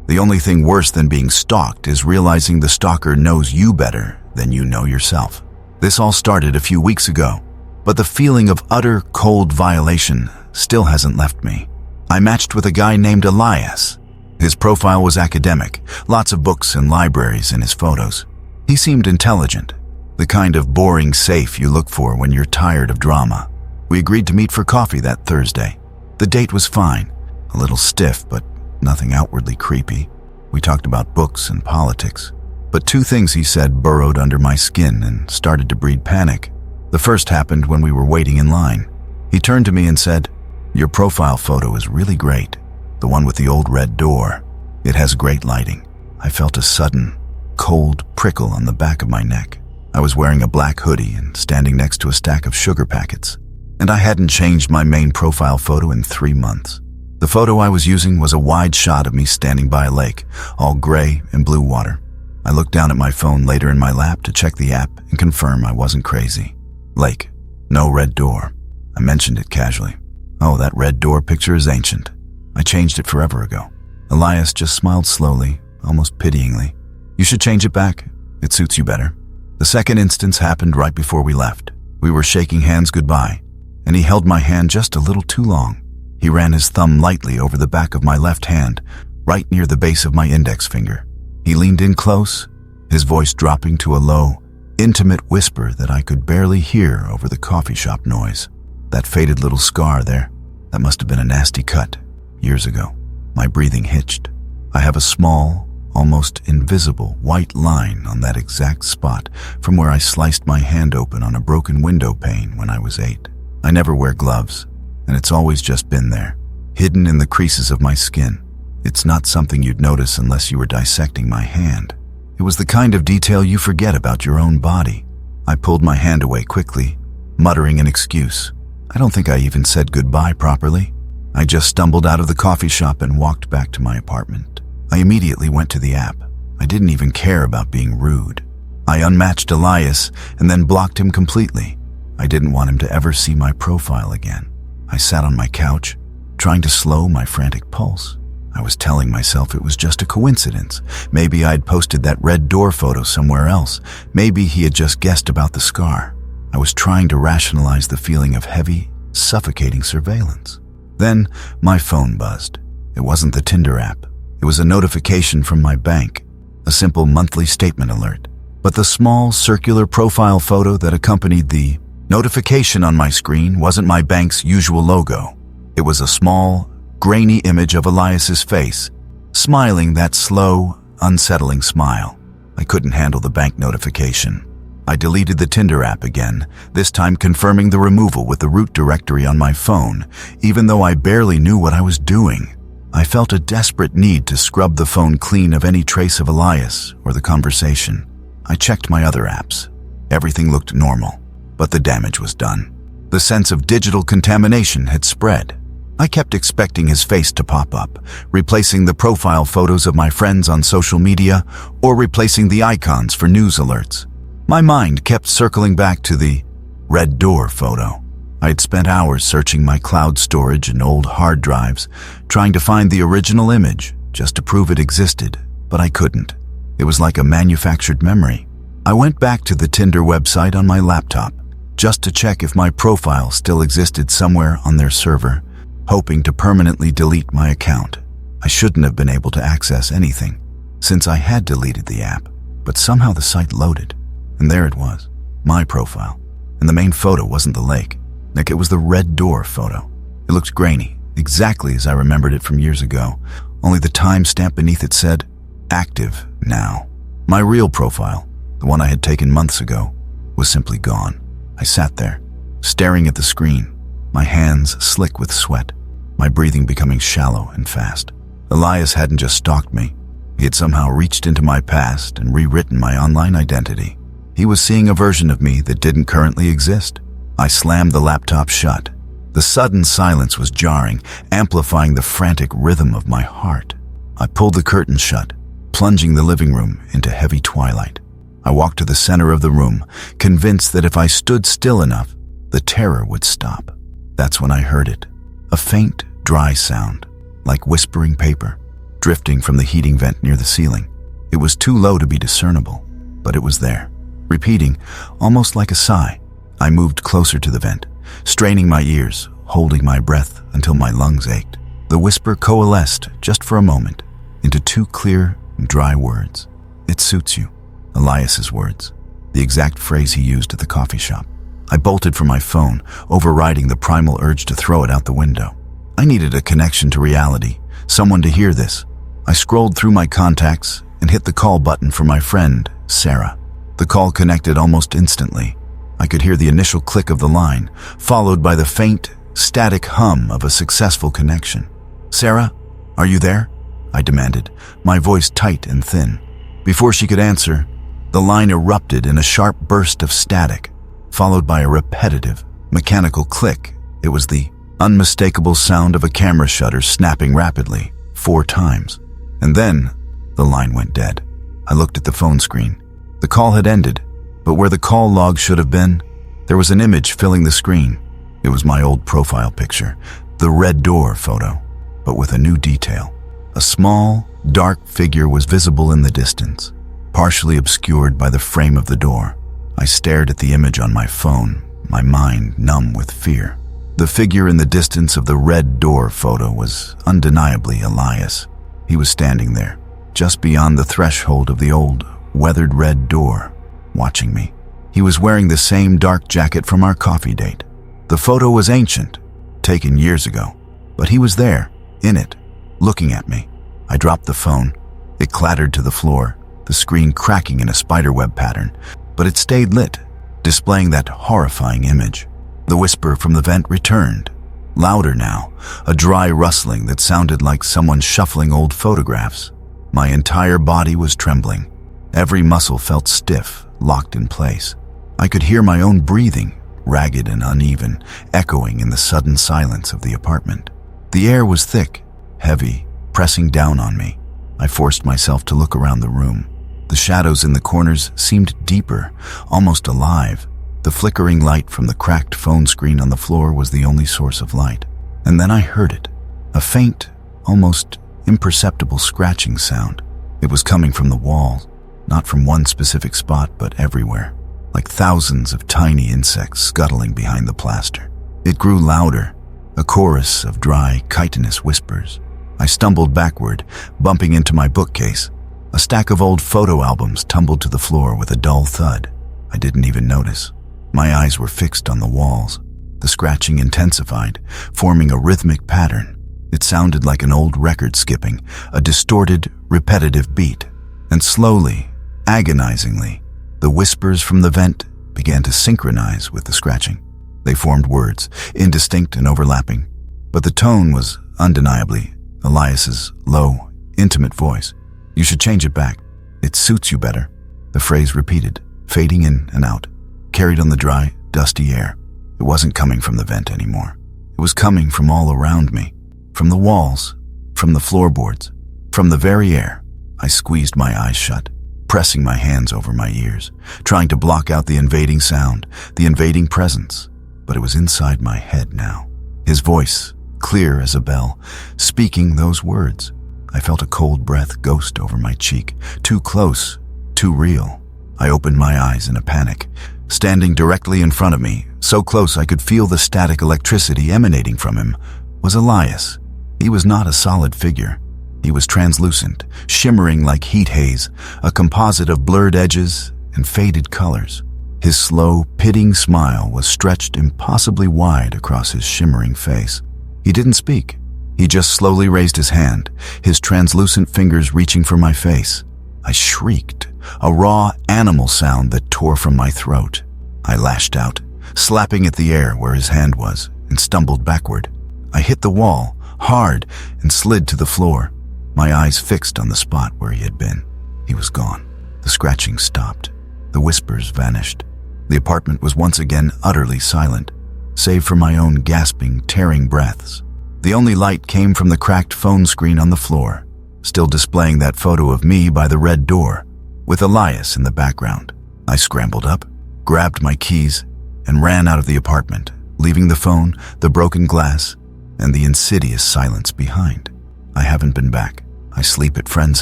The only thing worse than being stalked is realizing the stalker knows you better than you know yourself. This all started a few weeks ago, but the feeling of utter cold violation still hasn't left me. I matched with a guy named Elias. His profile was academic, lots of books and libraries in his photos. He seemed intelligent, the kind of boring safe you look for when you're tired of drama. We agreed to meet for coffee that Thursday. The date was fine, a little stiff, but nothing outwardly creepy. We talked about books and politics. But two things he said burrowed under my skin and started to breed panic. The first happened when we were waiting in line. He turned to me and said, "Your profile photo is really great. The one with the old red door. It has great lighting." I felt a sudden, cold prickle on the back of my neck. I was wearing a black hoodie and standing next to a stack of sugar packets, and I hadn't changed my main profile photo in 3 months. The photo I was using was a wide shot of me standing by a lake, all gray and blue water. I looked down at my phone later in my lap to check the app and confirm I wasn't crazy. Lake, no red door. I mentioned it casually. "Oh, that red door picture is ancient. I changed it forever ago." Elias just smiled slowly, almost pityingly. "You should change it back. It suits you better." The second instance happened right before we left. We were shaking hands goodbye, and he held my hand just a little too long. He ran his thumb lightly over the back of my left hand, right near the base of my index finger. He leaned in close, his voice dropping to a low, intimate whisper that I could barely hear over the coffee shop noise. "That faded little scar there, that must have been a nasty cut years ago." My breathing hitched. "I have a small, almost invisible white line on that exact spot from where I sliced my hand open on a broken window pane when I was 8. I never wear gloves, and it's always just been there, hidden in the creases of my skin. It's not something you'd notice unless you were dissecting my hand. It was the kind of detail you forget about your own body." I pulled my hand away quickly, muttering an excuse. I don't think I even said goodbye properly. I just stumbled out of the coffee shop and walked back to my apartment. I immediately went to the app. I didn't even care about being rude. I unmatched Elias and then blocked him completely. I didn't want him to ever see my profile again. I sat on my couch, trying to slow my frantic pulse. I was telling myself it was just a coincidence. Maybe I'd posted that red door photo somewhere else. Maybe he had just guessed about the scar. I was trying to rationalize the feeling of heavy, suffocating surveillance. Then my phone buzzed. It wasn't the Tinder app. It was a notification from my bank, a simple monthly statement alert. But the small, circular profile photo that accompanied the notification on my screen wasn't my bank's usual logo. It was a small, grainy image of Elias's face, smiling that slow, unsettling smile. I couldn't handle the bank notification. I deleted the Tinder app again, this time confirming the removal with the root directory on my phone, even though I barely knew what I was doing. I felt a desperate need to scrub the phone clean of any trace of Elias or the conversation. I checked my other apps. Everything looked normal, but the damage was done. The sense of digital contamination had spread. I kept expecting his face to pop up, replacing the profile photos of my friends on social media or replacing the icons for news alerts. My mind kept circling back to the red door photo. I had spent hours searching my cloud storage and old hard drives, trying to find the original image just to prove it existed, but I couldn't. It was like a manufactured memory. I went back to the Tinder website on my laptop, just to check if my profile still existed somewhere on their server, hoping to permanently delete my account. I shouldn't have been able to access anything, since I had deleted the app, but somehow the site loaded, and there it was, my profile. And the main photo wasn't the lake. Nick, it was the red door photo. It looked grainy, exactly as I remembered it from years ago, only the timestamp beneath it said, active now. My real profile, the one I had taken months ago, was simply gone. I sat there, staring at the screen, my hands slick with sweat, my breathing becoming shallow and fast. Elias hadn't just stalked me. He had somehow reached into my past and rewritten my online identity. He was seeing a version of me that didn't currently exist. I slammed the laptop shut. The sudden silence was jarring, amplifying the frantic rhythm of my heart. I pulled the curtains shut, plunging the living room into heavy twilight. I walked to the center of the room, convinced that if I stood still enough, the terror would stop. That's when I heard it. A faint, dry sound, like whispering paper, drifting from the heating vent near the ceiling. It was too low to be discernible, but it was there, repeating, almost like a sigh. I moved closer to the vent, straining my ears, holding my breath until my lungs ached. The whisper coalesced, just for a moment, into two clear, dry words. "It suits you." Elias's words, the exact phrase he used at the coffee shop. I bolted for my phone, overriding the primal urge to throw it out the window. I needed a connection to reality, someone to hear this. I scrolled through my contacts and hit the call button for my friend, Sarah. The call connected almost instantly. I could hear the initial click of the line, followed by the faint, static hum of a successful connection. "Sarah, are you there?" I demanded, my voice tight and thin. Before she could answer, the line erupted in a sharp burst of static, followed by a repetitive, mechanical click. It was the unmistakable sound of a camera shutter snapping rapidly, 4 times. And then, the line went dead. I looked at the phone screen. The call had ended, but where the call log should have been, there was an image filling the screen. It was my old profile picture, the red door photo, but with a new detail. A small, dark figure was visible in the distance, partially obscured by the frame of the door. I stared at the image on my phone, my mind numb with fear. The figure in the distance of the red door photo was undeniably Elias. He was standing there, just beyond the threshold of the old, weathered red door, watching me. He was wearing the same dark jacket from our coffee date. The photo was ancient, taken years ago, but he was there, in it, looking at me. I dropped the phone. It clattered to the floor, the screen cracking in a spiderweb pattern, but it stayed lit, displaying that horrifying image. The whisper from the vent returned, louder now, a dry rustling that sounded like someone shuffling old photographs. My entire body was trembling. Every muscle felt stiff, locked in place. I could hear my own breathing, ragged and uneven, echoing in the sudden silence of the apartment. The air was thick, heavy, pressing down on me. I forced myself to look around the room. The shadows in the corners seemed deeper, almost alive. The flickering light from the cracked phone screen on the floor was the only source of light. And then I heard it, a faint, almost imperceptible scratching sound. It was coming from the walls, not from one specific spot, but everywhere, like thousands of tiny insects scuttling behind the plaster. It grew louder, a chorus of dry, chitinous whispers. I stumbled backward, bumping into my bookcase. A stack of old photo albums tumbled to the floor with a dull thud. I didn't even notice. My eyes were fixed on the walls. The scratching intensified, forming a rhythmic pattern. It sounded like an old record skipping, a distorted, repetitive beat. And slowly, agonizingly, the whispers from the vent began to synchronize with the scratching. They formed words, indistinct and overlapping, but the tone was undeniably Elias's low, intimate voice. "You should change it back. It suits you better." The phrase repeated, fading in and out, carried on the dry, dusty air. It wasn't coming from the vent anymore. It was coming from all around me, from the walls, from the floorboards, from the very air. I squeezed my eyes shut, pressing my hands over my ears, trying to block out the invading sound, the invading presence. But it was inside my head now. His voice, clear as a bell, speaking those words. I felt a cold breath ghost over my cheek, too close, too real. I opened my eyes in a panic. Standing directly in front of me, so close I could feel the static electricity emanating from him, was Elias. He was not a solid figure. He was translucent, shimmering like heat haze, a composite of blurred edges and faded colors. His slow, pitying smile was stretched impossibly wide across his shimmering face. He didn't speak. He just slowly raised his hand, his translucent fingers reaching for my face. I shrieked, a raw animal sound that tore from my throat. I lashed out, slapping at the air where his hand was, and stumbled backward. I hit the wall, hard, and slid to the floor, my eyes fixed on the spot where he had been. He was gone. The scratching stopped. The whispers vanished. The apartment was once again utterly silent, save for my own gasping, tearing breaths. The only light came from the cracked phone screen on the floor, still displaying that photo of me by the red door, with Elias in the background. I scrambled up, grabbed my keys, and ran out of the apartment, leaving the phone, the broken glass, and the insidious silence behind. I haven't been back. I sleep at friends'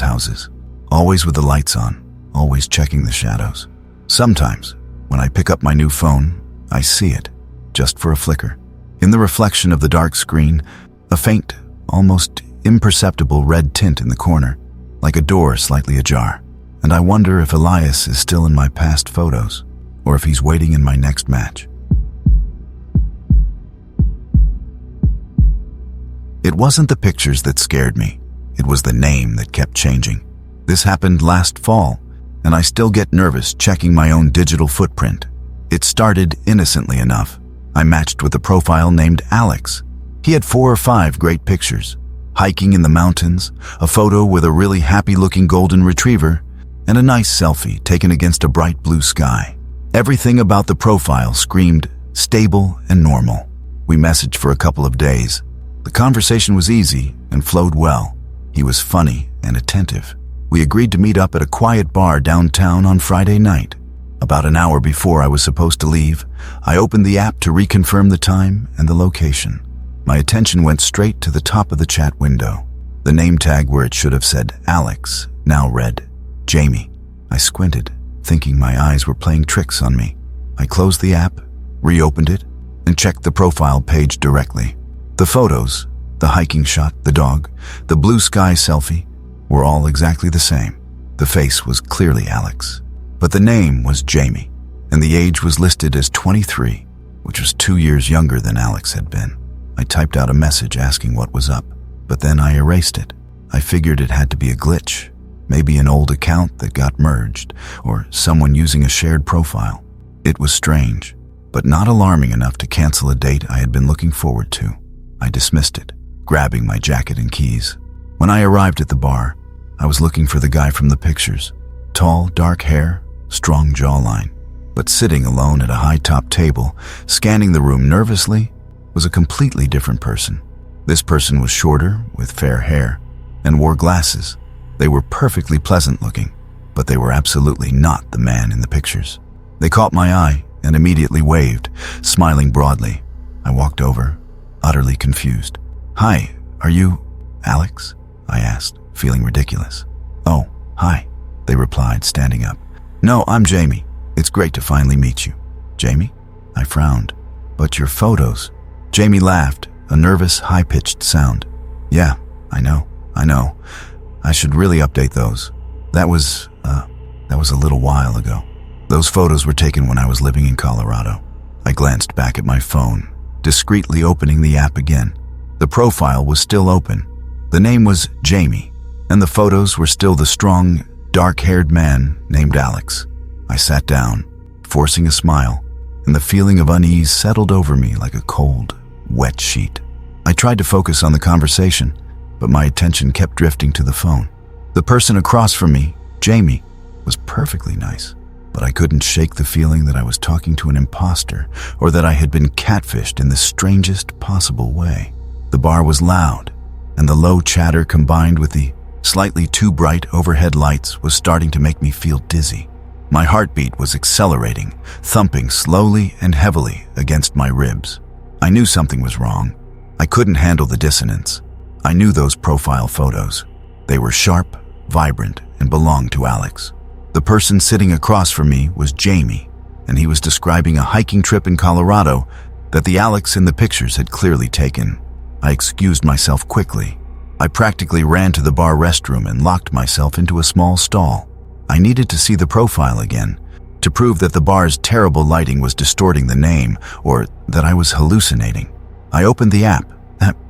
houses, always with the lights on, always checking the shadows. Sometimes, when I pick up my new phone, I see it, just for a flicker. In the reflection of the dark screen, a faint, almost imperceptible red tint in the corner, like a door slightly ajar. And I wonder if Elias is still in my past photos, or if he's waiting in my next match. It wasn't the pictures that scared me. It was the name that kept changing. This happened last fall, and I still get nervous checking my own digital footprint. It started innocently enough. I matched with a profile named Alex. He had 4 or 5 great pictures. Hiking in the mountains, a photo with a really happy-looking golden retriever, and a nice selfie taken against a bright blue sky. Everything about the profile screamed stable and normal. We messaged for a couple of days. The conversation was easy and flowed well. He was funny and attentive. We agreed to meet up at a quiet bar downtown on Friday night. About an hour before I was supposed to leave, I opened the app to reconfirm the time and the location. My attention went straight to the top of the chat window. The name tag where it should have said Alex now read Jamie. I squinted, thinking my eyes were playing tricks on me. I closed the app, reopened it, and checked the profile page directly. The photos, the hiking shot, the dog, the blue sky selfie, were all exactly the same. The face was clearly Alex, but the name was Jamie, and the age was listed as 23, which was 2 years younger than Alex had been. I typed out a message asking what was up, but then I erased it. I figured it had to be a glitch, maybe an old account that got merged, or someone using a shared profile. It was strange, but not alarming enough to cancel a date I had been looking forward to. I dismissed it, grabbing my jacket and keys. When I arrived at the bar, I was looking for the guy from the pictures. Tall, dark hair, strong jawline. But sitting alone at a high-top table, scanning the room nervously, was a completely different person. This person was shorter, with fair hair, and wore glasses. They were perfectly pleasant looking, but they were absolutely not the man in the pictures. They caught my eye and immediately waved, smiling broadly. I walked over, utterly confused. "Hi, are you Alex?" I asked, feeling ridiculous. "Oh, hi," they replied, standing up. "No, I'm Jamie. It's great to finally meet you." "Jamie?" I frowned. "But your photos." Jamie laughed, a nervous, high-pitched sound. "Yeah, I know. I should really update those. That was a little while ago. Those photos were taken when I was living in Colorado." I glanced back at my phone, discreetly opening the app again. The profile was still open. The name was Jamie, and the photos were still the strong, dark-haired man named Alex. I sat down, forcing a smile, and the feeling of unease settled over me like a cold, wet sheet. I tried to focus on the conversation, but my attention kept drifting to the phone. The person across from me, Jamie, was perfectly nice, but I couldn't shake the feeling that I was talking to an imposter or that I had been catfished in the strangest possible way. The bar was loud, and the low chatter combined with the slightly too bright overhead lights was starting to make me feel dizzy. My heartbeat was accelerating, thumping slowly and heavily against my ribs. I knew something was wrong. I couldn't handle the dissonance. I knew those profile photos. They were sharp, vibrant, and belonged to Alex. The person sitting across from me was Jamie, and he was describing a hiking trip in Colorado that the Alex in the pictures had clearly taken. I excused myself quickly. I practically ran to the bar restroom and locked myself into a small stall. I needed to see the profile again, to prove that the bar's terrible lighting was distorting the name, or that I was hallucinating. I opened the app,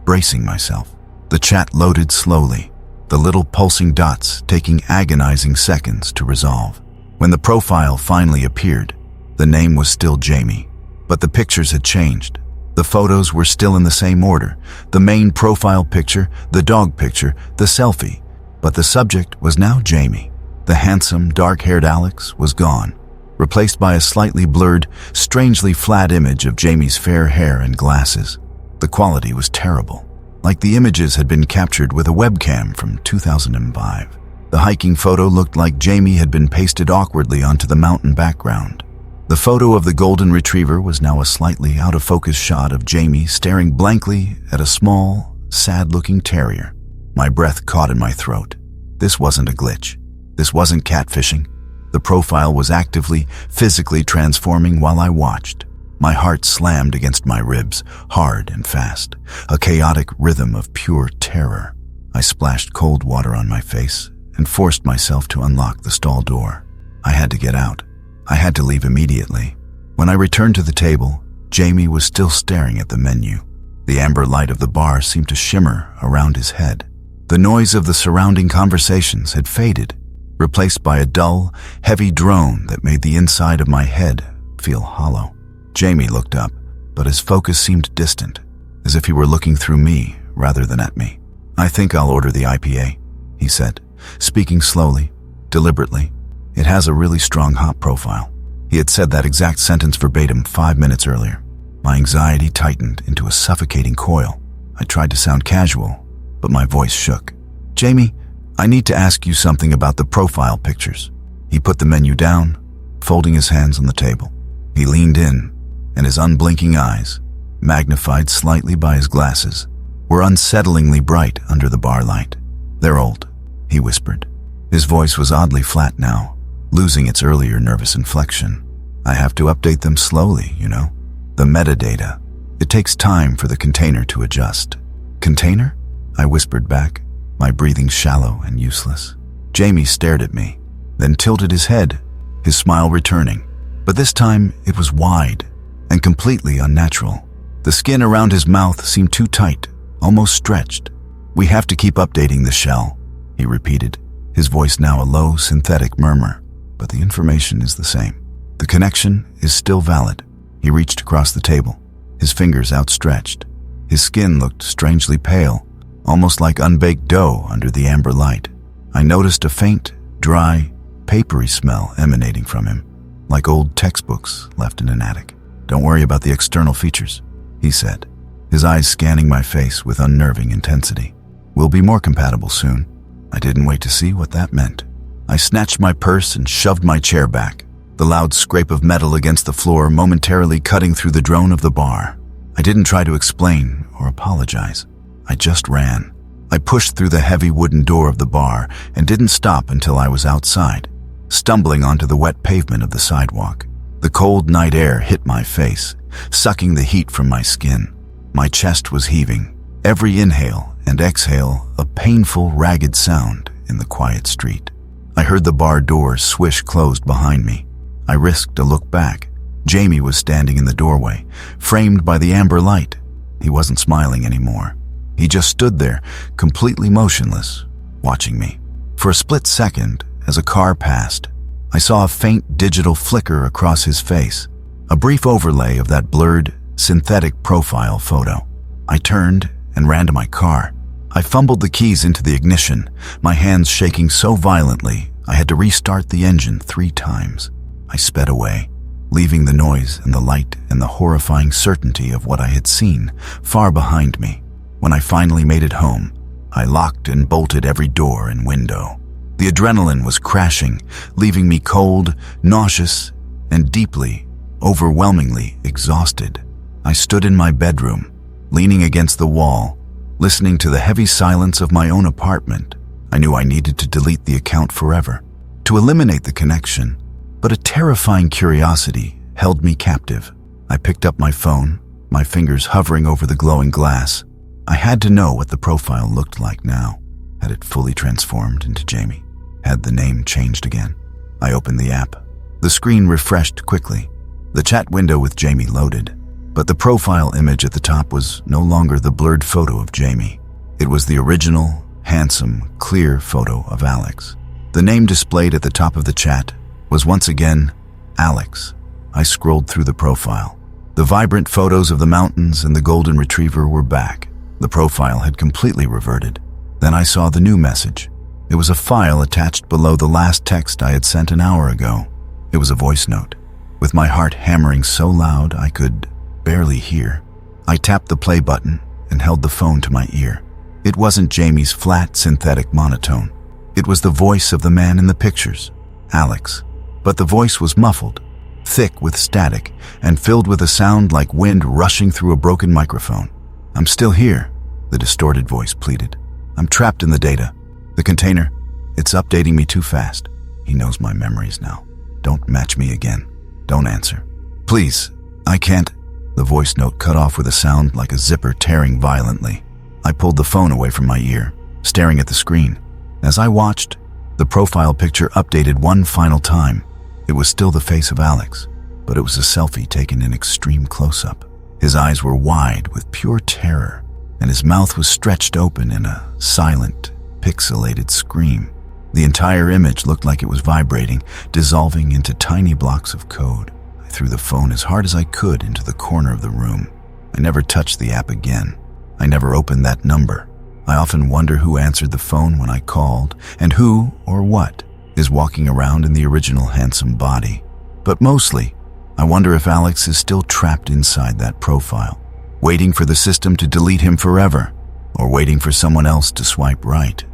bracing myself. The chat loaded slowly, the little pulsing dots taking agonizing seconds to resolve. When the profile finally appeared, the name was still Jamie, but the pictures had changed. The photos were still in the same order: the main profile picture, the dog picture, the selfie, but the subject was now Jamie. The handsome, dark-haired Alex was gone, replaced by a slightly blurred, strangely flat image of Jamie's fair hair and glasses. The quality was terrible, like the images had been captured with a webcam from 2005. The hiking photo looked like Jamie had been pasted awkwardly onto the mountain background. The photo of the golden retriever was now a slightly out-of-focus shot of Jamie staring blankly at a small, sad-looking terrier. My breath caught in my throat. This wasn't a glitch. This wasn't catfishing. The profile was actively, physically transforming while I watched. My heart slammed against my ribs, hard and fast, a chaotic rhythm of pure terror. I splashed cold water on my face and forced myself to unlock the stall door. I had to get out. I had to leave immediately. When I returned to the table, Jamie was still staring at the menu. The amber light of the bar seemed to shimmer around his head. The noise of the surrounding conversations had faded, replaced by a dull, heavy drone that made the inside of my head feel hollow. Jamie looked up, but his focus seemed distant, as if he were looking through me rather than at me. "I think I'll order the IPA," he said, speaking slowly, deliberately. "It has a really strong hop profile." He had said that exact sentence verbatim 5 minutes earlier. My anxiety tightened into a suffocating coil. I tried to sound casual, but my voice shook. "Jamie, I need to ask you something about the profile pictures." He put the menu down, folding his hands on the table. He leaned in, and his unblinking eyes, magnified slightly by his glasses, were unsettlingly bright under the bar light. "They're old," he whispered. His voice was oddly flat now, losing its earlier nervous inflection. "I have to update them slowly, you know. The metadata. It takes time for the container to adjust." "Container?" I whispered back, my breathing shallow and useless. Jamie stared at me, then tilted his head, his smile returning. But this time it was wide and completely unnatural. The skin around his mouth seemed too tight, almost stretched. "We have to keep updating the shell," he repeated, his voice now a low, synthetic murmur. "But the information is the same. The connection is still valid." He reached across the table, his fingers outstretched. His skin looked strangely pale, almost like unbaked dough under the amber light. I noticed a faint, dry, papery smell emanating from him, like old textbooks left in an attic. "Don't worry about the external features," he said, his eyes scanning my face with unnerving intensity. "We'll be more compatible soon." I didn't wait to see what that meant. I snatched my purse and shoved my chair back, the loud scrape of metal against the floor momentarily cutting through the drone of the bar. I didn't try to explain or apologize. I just ran. I pushed through the heavy wooden door of the bar and didn't stop until I was outside, stumbling onto the wet pavement of the sidewalk. The cold night air hit my face, sucking the heat from my skin. My chest was heaving, every inhale and exhale a painful, ragged sound in the quiet street. I heard the bar door swish closed behind me. I risked a look back. Jamie was standing in the doorway, framed by the amber light. He wasn't smiling anymore. He just stood there, completely motionless, watching me. For a split second, as a car passed, I saw a faint digital flicker across his face, a brief overlay of that blurred, synthetic profile photo. I turned and ran to my car. I fumbled the keys into the ignition, my hands shaking so violently I had to restart the engine 3 times. I sped away, leaving the noise and the light and the horrifying certainty of what I had seen far behind me. When I finally made it home, I locked and bolted every door and window. The adrenaline was crashing, leaving me cold, nauseous, and deeply, overwhelmingly exhausted. I stood in my bedroom, leaning against the wall, listening to the heavy silence of my own apartment. I knew I needed to delete the account forever, to eliminate the connection, but a terrifying curiosity held me captive. I picked up my phone, my fingers hovering over the glowing glass. I had to know what the profile looked like now. Had it fully transformed into Jamie? Had the name changed again? I opened the app. The screen refreshed quickly. The chat window with Jamie loaded, but the profile image at the top was no longer the blurred photo of Jamie. It was the original, handsome, clear photo of Alex. The name displayed at the top of the chat was once again Alex. I scrolled through the profile. The vibrant photos of the mountains and the golden retriever were back. The profile had completely reverted. Then I saw the new message. It was a file attached below the last text I had sent an hour ago. It was a voice note, with my heart hammering so loud I could barely hear. I tapped the play button and held the phone to my ear. It wasn't Jamie's flat, synthetic monotone. It was the voice of the man in the pictures, Alex. But the voice was muffled, thick with static, and filled with a sound like wind rushing through a broken microphone. "I'm still here," the distorted voice pleaded. "I'm trapped in the data. The container, it's updating me too fast. He knows my memories now. Don't match me again. Don't answer. Please, I can't." The voice note cut off with a sound like a zipper tearing violently. I pulled the phone away from my ear, staring at the screen. As I watched, the profile picture updated one final time. It was still the face of Alex, but it was a selfie taken in extreme close-up. His eyes were wide with pure terror, and his mouth was stretched open in a silent, pixelated scream. The entire image looked like it was vibrating, dissolving into tiny blocks of code. I threw the phone as hard as I could into the corner of the room. I never touched the app again. I never opened that number. I often wonder who answered the phone when I called, and who, or what, is walking around in the original handsome body. But mostly, I wonder if Alex is still trapped inside that profile, waiting for the system to delete him forever, or waiting for someone else to swipe right.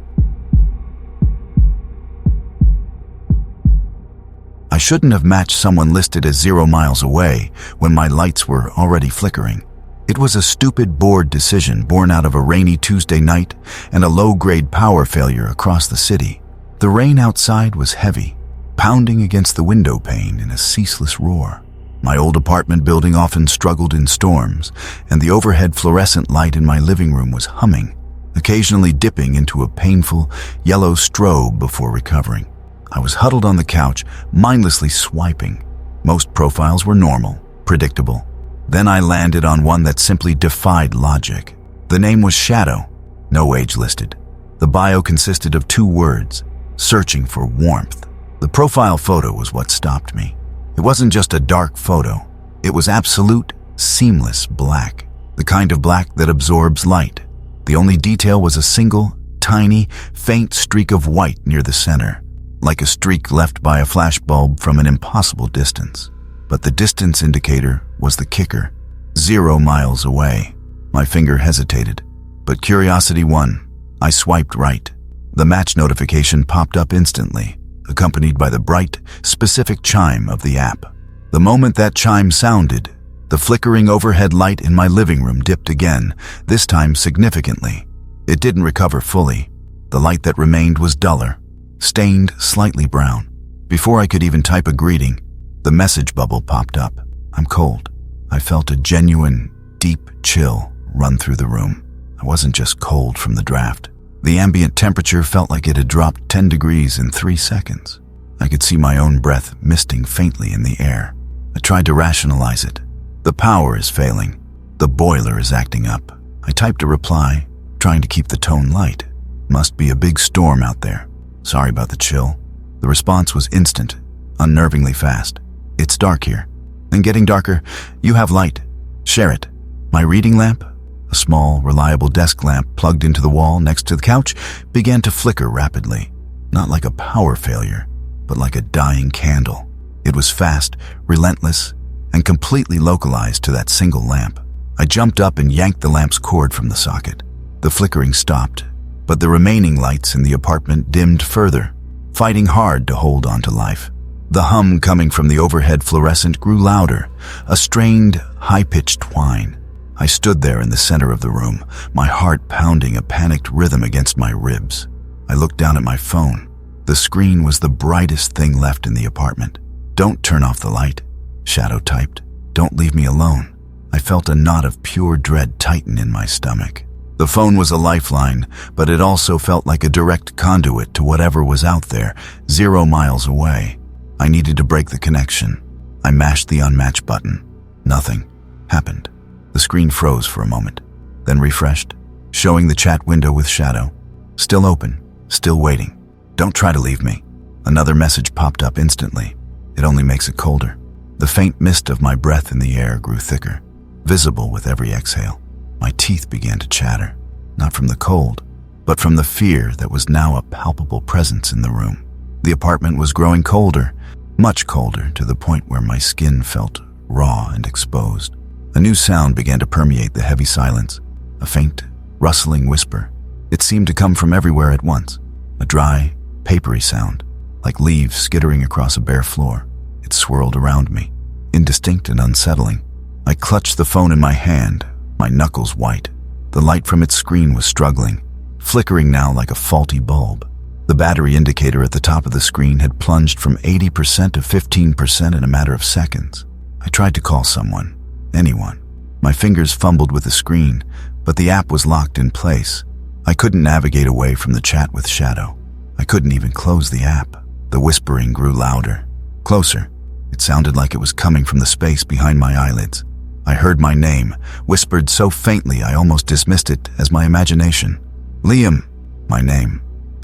I shouldn't have matched someone listed as 0 miles away when my lights were already flickering. It was a stupid, bored decision born out of a rainy Tuesday night and a low-grade power failure across the city. The rain outside was heavy, pounding against the window pane in a ceaseless roar. My old apartment building often struggled in storms, and the overhead fluorescent light in my living room was humming, occasionally dipping into a painful yellow strobe before recovering. I was huddled on the couch, mindlessly swiping. Most profiles were normal, predictable. Then I landed on one that simply defied logic. The name was Shadow, no age listed. The bio consisted of 2 words, searching for warmth. The profile photo was what stopped me. It wasn't just a dark photo. It was absolute, seamless black, the kind of black that absorbs light. The only detail was a single, tiny, faint streak of white near the center, like a streak left by a flashbulb from an impossible distance. But the distance indicator was the kicker, 0 miles away. My finger hesitated, but curiosity won. I swiped right. The match notification popped up instantly, accompanied by the bright, specific chime of the app. The moment that chime sounded, the flickering overhead light in my living room dipped again, this time significantly. It didn't recover fully. The light that remained was duller, stained slightly brown. Before I could even type a greeting, the message bubble popped up. I'm cold. I felt a genuine, deep chill run through the room. I wasn't just cold from the draft. The ambient temperature felt like it had dropped 10 degrees in 3 seconds. I could see my own breath misting faintly in the air. I tried to rationalize it. The power is failing. The boiler is acting up. I typed a reply, trying to keep the tone light. Must be a big storm out there. Sorry about the chill. The response was instant, unnervingly fast. It's dark here. And getting darker. You have light. Share it. My reading lamp, a small, reliable desk lamp plugged into the wall next to the couch, began to flicker rapidly. Not like a power failure, but like a dying candle. It was fast, relentless, and completely localized to that single lamp. I jumped up and yanked the lamp's cord from the socket. The flickering stopped, but the remaining lights in the apartment dimmed further, fighting hard to hold on to life. The hum coming from the overhead fluorescent grew louder, a strained, high-pitched whine. I stood there in the center of the room, my heart pounding a panicked rhythm against my ribs. I looked down at my phone. The screen was the brightest thing left in the apartment. "Don't turn off the light," Shadow typed. "Don't leave me alone." I felt a knot of pure dread tighten in my stomach. The phone was a lifeline, but it also felt like a direct conduit to whatever was out there, 0 miles away. I needed to break the connection. I mashed the unmatch button. Nothing happened. The screen froze for a moment, then refreshed, showing the chat window with Shadow. Still open, still waiting. "Don't try to leave me." Another message popped up instantly. "It only makes it colder." The faint mist of my breath in the air grew thicker, visible with every exhale. My teeth began to chatter, not from the cold, but from the fear that was now a palpable presence in the room. The apartment was growing colder, much colder, to the point where my skin felt raw and exposed. A new sound began to permeate the heavy silence, a faint, rustling whisper. It seemed to come from everywhere at once, a dry, papery sound, like leaves skittering across a bare floor. It swirled around me, indistinct and unsettling. I clutched the phone in my hand, my knuckles white. The light from its screen was struggling, flickering now like a faulty bulb. The battery indicator at the top of the screen had plunged from 80% to 15% in a matter of seconds. I tried to call someone, anyone. My fingers fumbled with the screen, but the app was locked in place. I couldn't navigate away from the chat with Shadow. I couldn't even close the app. The whispering grew louder, closer. It sounded like it was coming from the space behind my eyelids. I heard my name, whispered so faintly I almost dismissed it as my imagination. "Liam," my name,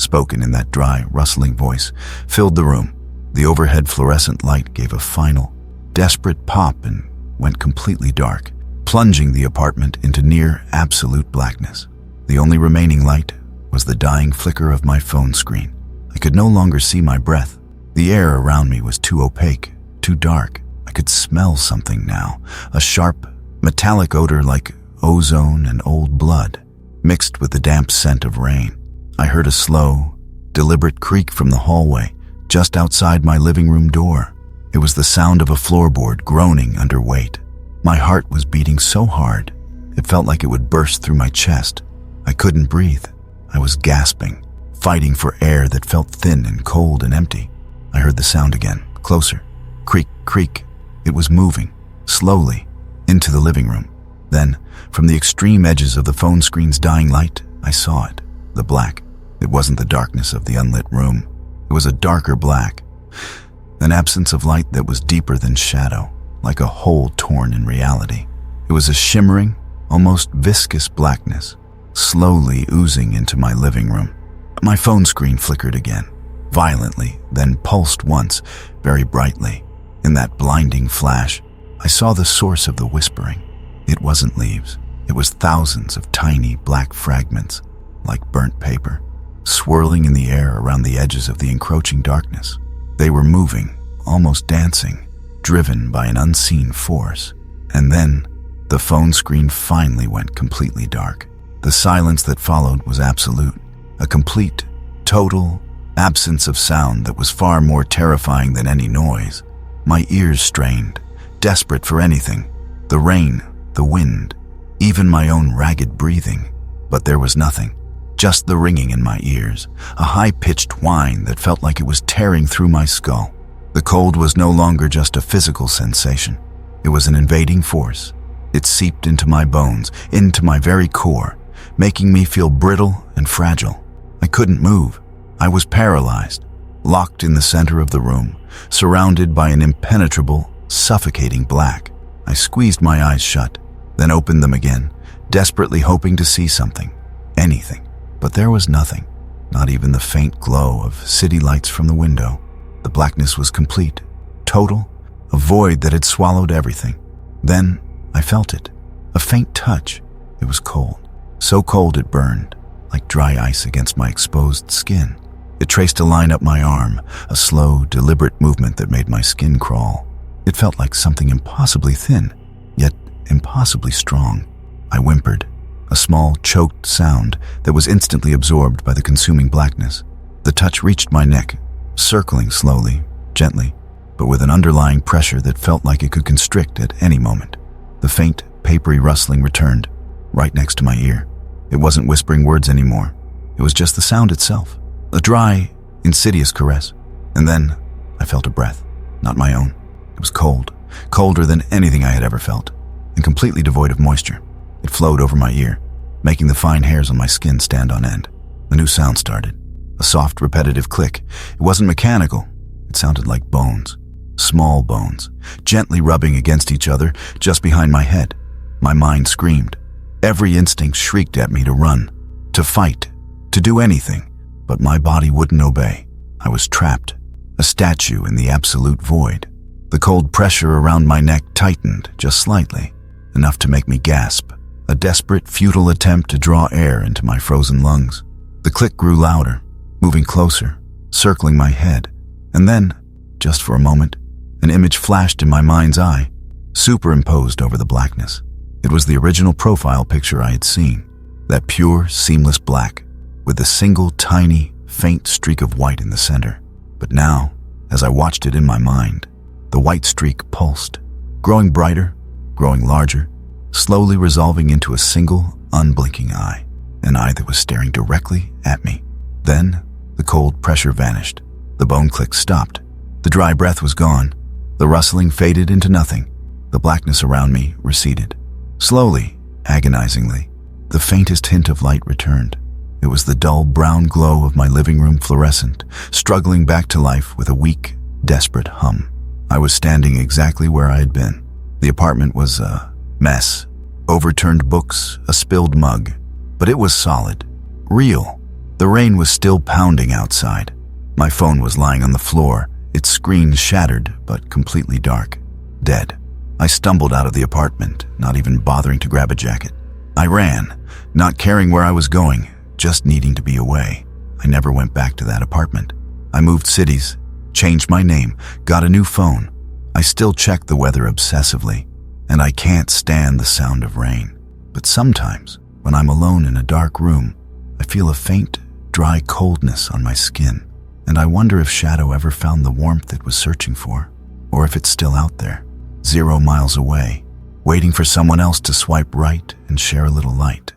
spoken in that dry, rustling voice, filled the room. The overhead fluorescent light gave a final, desperate pop and went completely dark, plunging the apartment into near absolute blackness. The only remaining light was the dying flicker of my phone screen. I could no longer see my breath. The air around me was too opaque, too dark. I could smell something now, a sharp, metallic odor like ozone and old blood, mixed with the damp scent of rain. I heard a slow, deliberate creak from the hallway, just outside my living room door. It was the sound of a floorboard groaning under weight. My heart was beating so hard, it felt like it would burst through my chest. I couldn't breathe. I was gasping, fighting for air that felt thin and cold and empty. I heard the sound again, closer. Creak, creak. It was moving, slowly, into the living room. Then, from the extreme edges of the phone screen's dying light, I saw it, the black. It wasn't the darkness of the unlit room. It was a darker black, an absence of light that was deeper than shadow, like a hole torn in reality. It was a shimmering, almost viscous blackness, slowly oozing into my living room. My phone screen flickered again, violently, then pulsed once, very brightly. In that blinding flash, I saw the source of the whispering. It wasn't leaves. It was thousands of tiny black fragments, like burnt paper, swirling in the air around the edges of the encroaching darkness. They were moving, almost dancing, driven by an unseen force. And then, the phone screen finally went completely dark. The silence that followed was absolute, a complete, total absence of sound that was far more terrifying than any noise. My ears strained, desperate for anything, the rain, the wind, even my own ragged breathing. But there was nothing, just the ringing in my ears, a high-pitched whine that felt like it was tearing through my skull. The cold was no longer just a physical sensation. It was an invading force. It seeped into my bones, into my very core, making me feel brittle and fragile. I couldn't move. I was paralyzed, locked in the center of the room, surrounded by an impenetrable, suffocating black. I squeezed my eyes shut, then opened them again, desperately hoping to see something, anything. But there was nothing, not even the faint glow of city lights from the window. The blackness was complete, total, a void that had swallowed everything. Then I felt it, a faint touch. It was cold, so cold it burned, like dry ice against my exposed skin. It traced a line up my arm, a slow, deliberate movement that made my skin crawl. It felt like something impossibly thin, yet impossibly strong. I whimpered, a small, choked sound that was instantly absorbed by the consuming blackness. The touch reached my neck, circling slowly, gently, but with an underlying pressure that felt like it could constrict at any moment. The faint, papery rustling returned, right next to my ear. It wasn't whispering words anymore. It was just the sound itself, a dry, insidious caress. And then I felt a breath, not my own. It was cold, colder than anything I had ever felt, and completely devoid of moisture. It flowed over my ear, making the fine hairs on my skin stand on end. A new sound started, a soft, repetitive click. It wasn't mechanical. It sounded like bones, small bones, gently rubbing against each other just behind my head. My mind screamed. Every instinct shrieked at me to run, to fight, to do anything, but my body wouldn't obey. I was trapped, a statue in the absolute void. The cold pressure around my neck tightened just slightly, enough to make me gasp, a desperate, futile attempt to draw air into my frozen lungs. The click grew louder, moving closer, circling my head, and then, just for a moment, an image flashed in my mind's eye, superimposed over the blackness. It was the original profile picture I had seen, that pure, seamless black, with a single tiny, faint streak of white in the center. But now, as I watched it in my mind, the white streak pulsed, growing brighter, growing larger, slowly resolving into a single, unblinking eye, an eye that was staring directly at me. Then, the cold pressure vanished. The bone click stopped. The dry breath was gone. The rustling faded into nothing. The blackness around me receded. Slowly, agonizingly, the faintest hint of light returned. It was the dull brown glow of my living room fluorescent, struggling back to life with a weak, desperate hum. I was standing exactly where I had been. The apartment was a mess, overturned books, a spilled mug, but it was solid, real, The rain was still pounding outside. My phone was lying on the floor, its screen shattered but completely dark. Dead. I stumbled out of the apartment, not even bothering to grab a jacket. I ran, not caring where I was going, just needing to be away. I never went back to that apartment. I moved cities, changed my name, got a new phone. I still check the weather obsessively, and I can't stand the sound of rain. But sometimes, when I'm alone in a dark room, I feel a faint, dry coldness on my skin, and I wonder if Shadow ever found the warmth it was searching for, or if it's still out there, 0 miles away, waiting for someone else to swipe right and share a little light.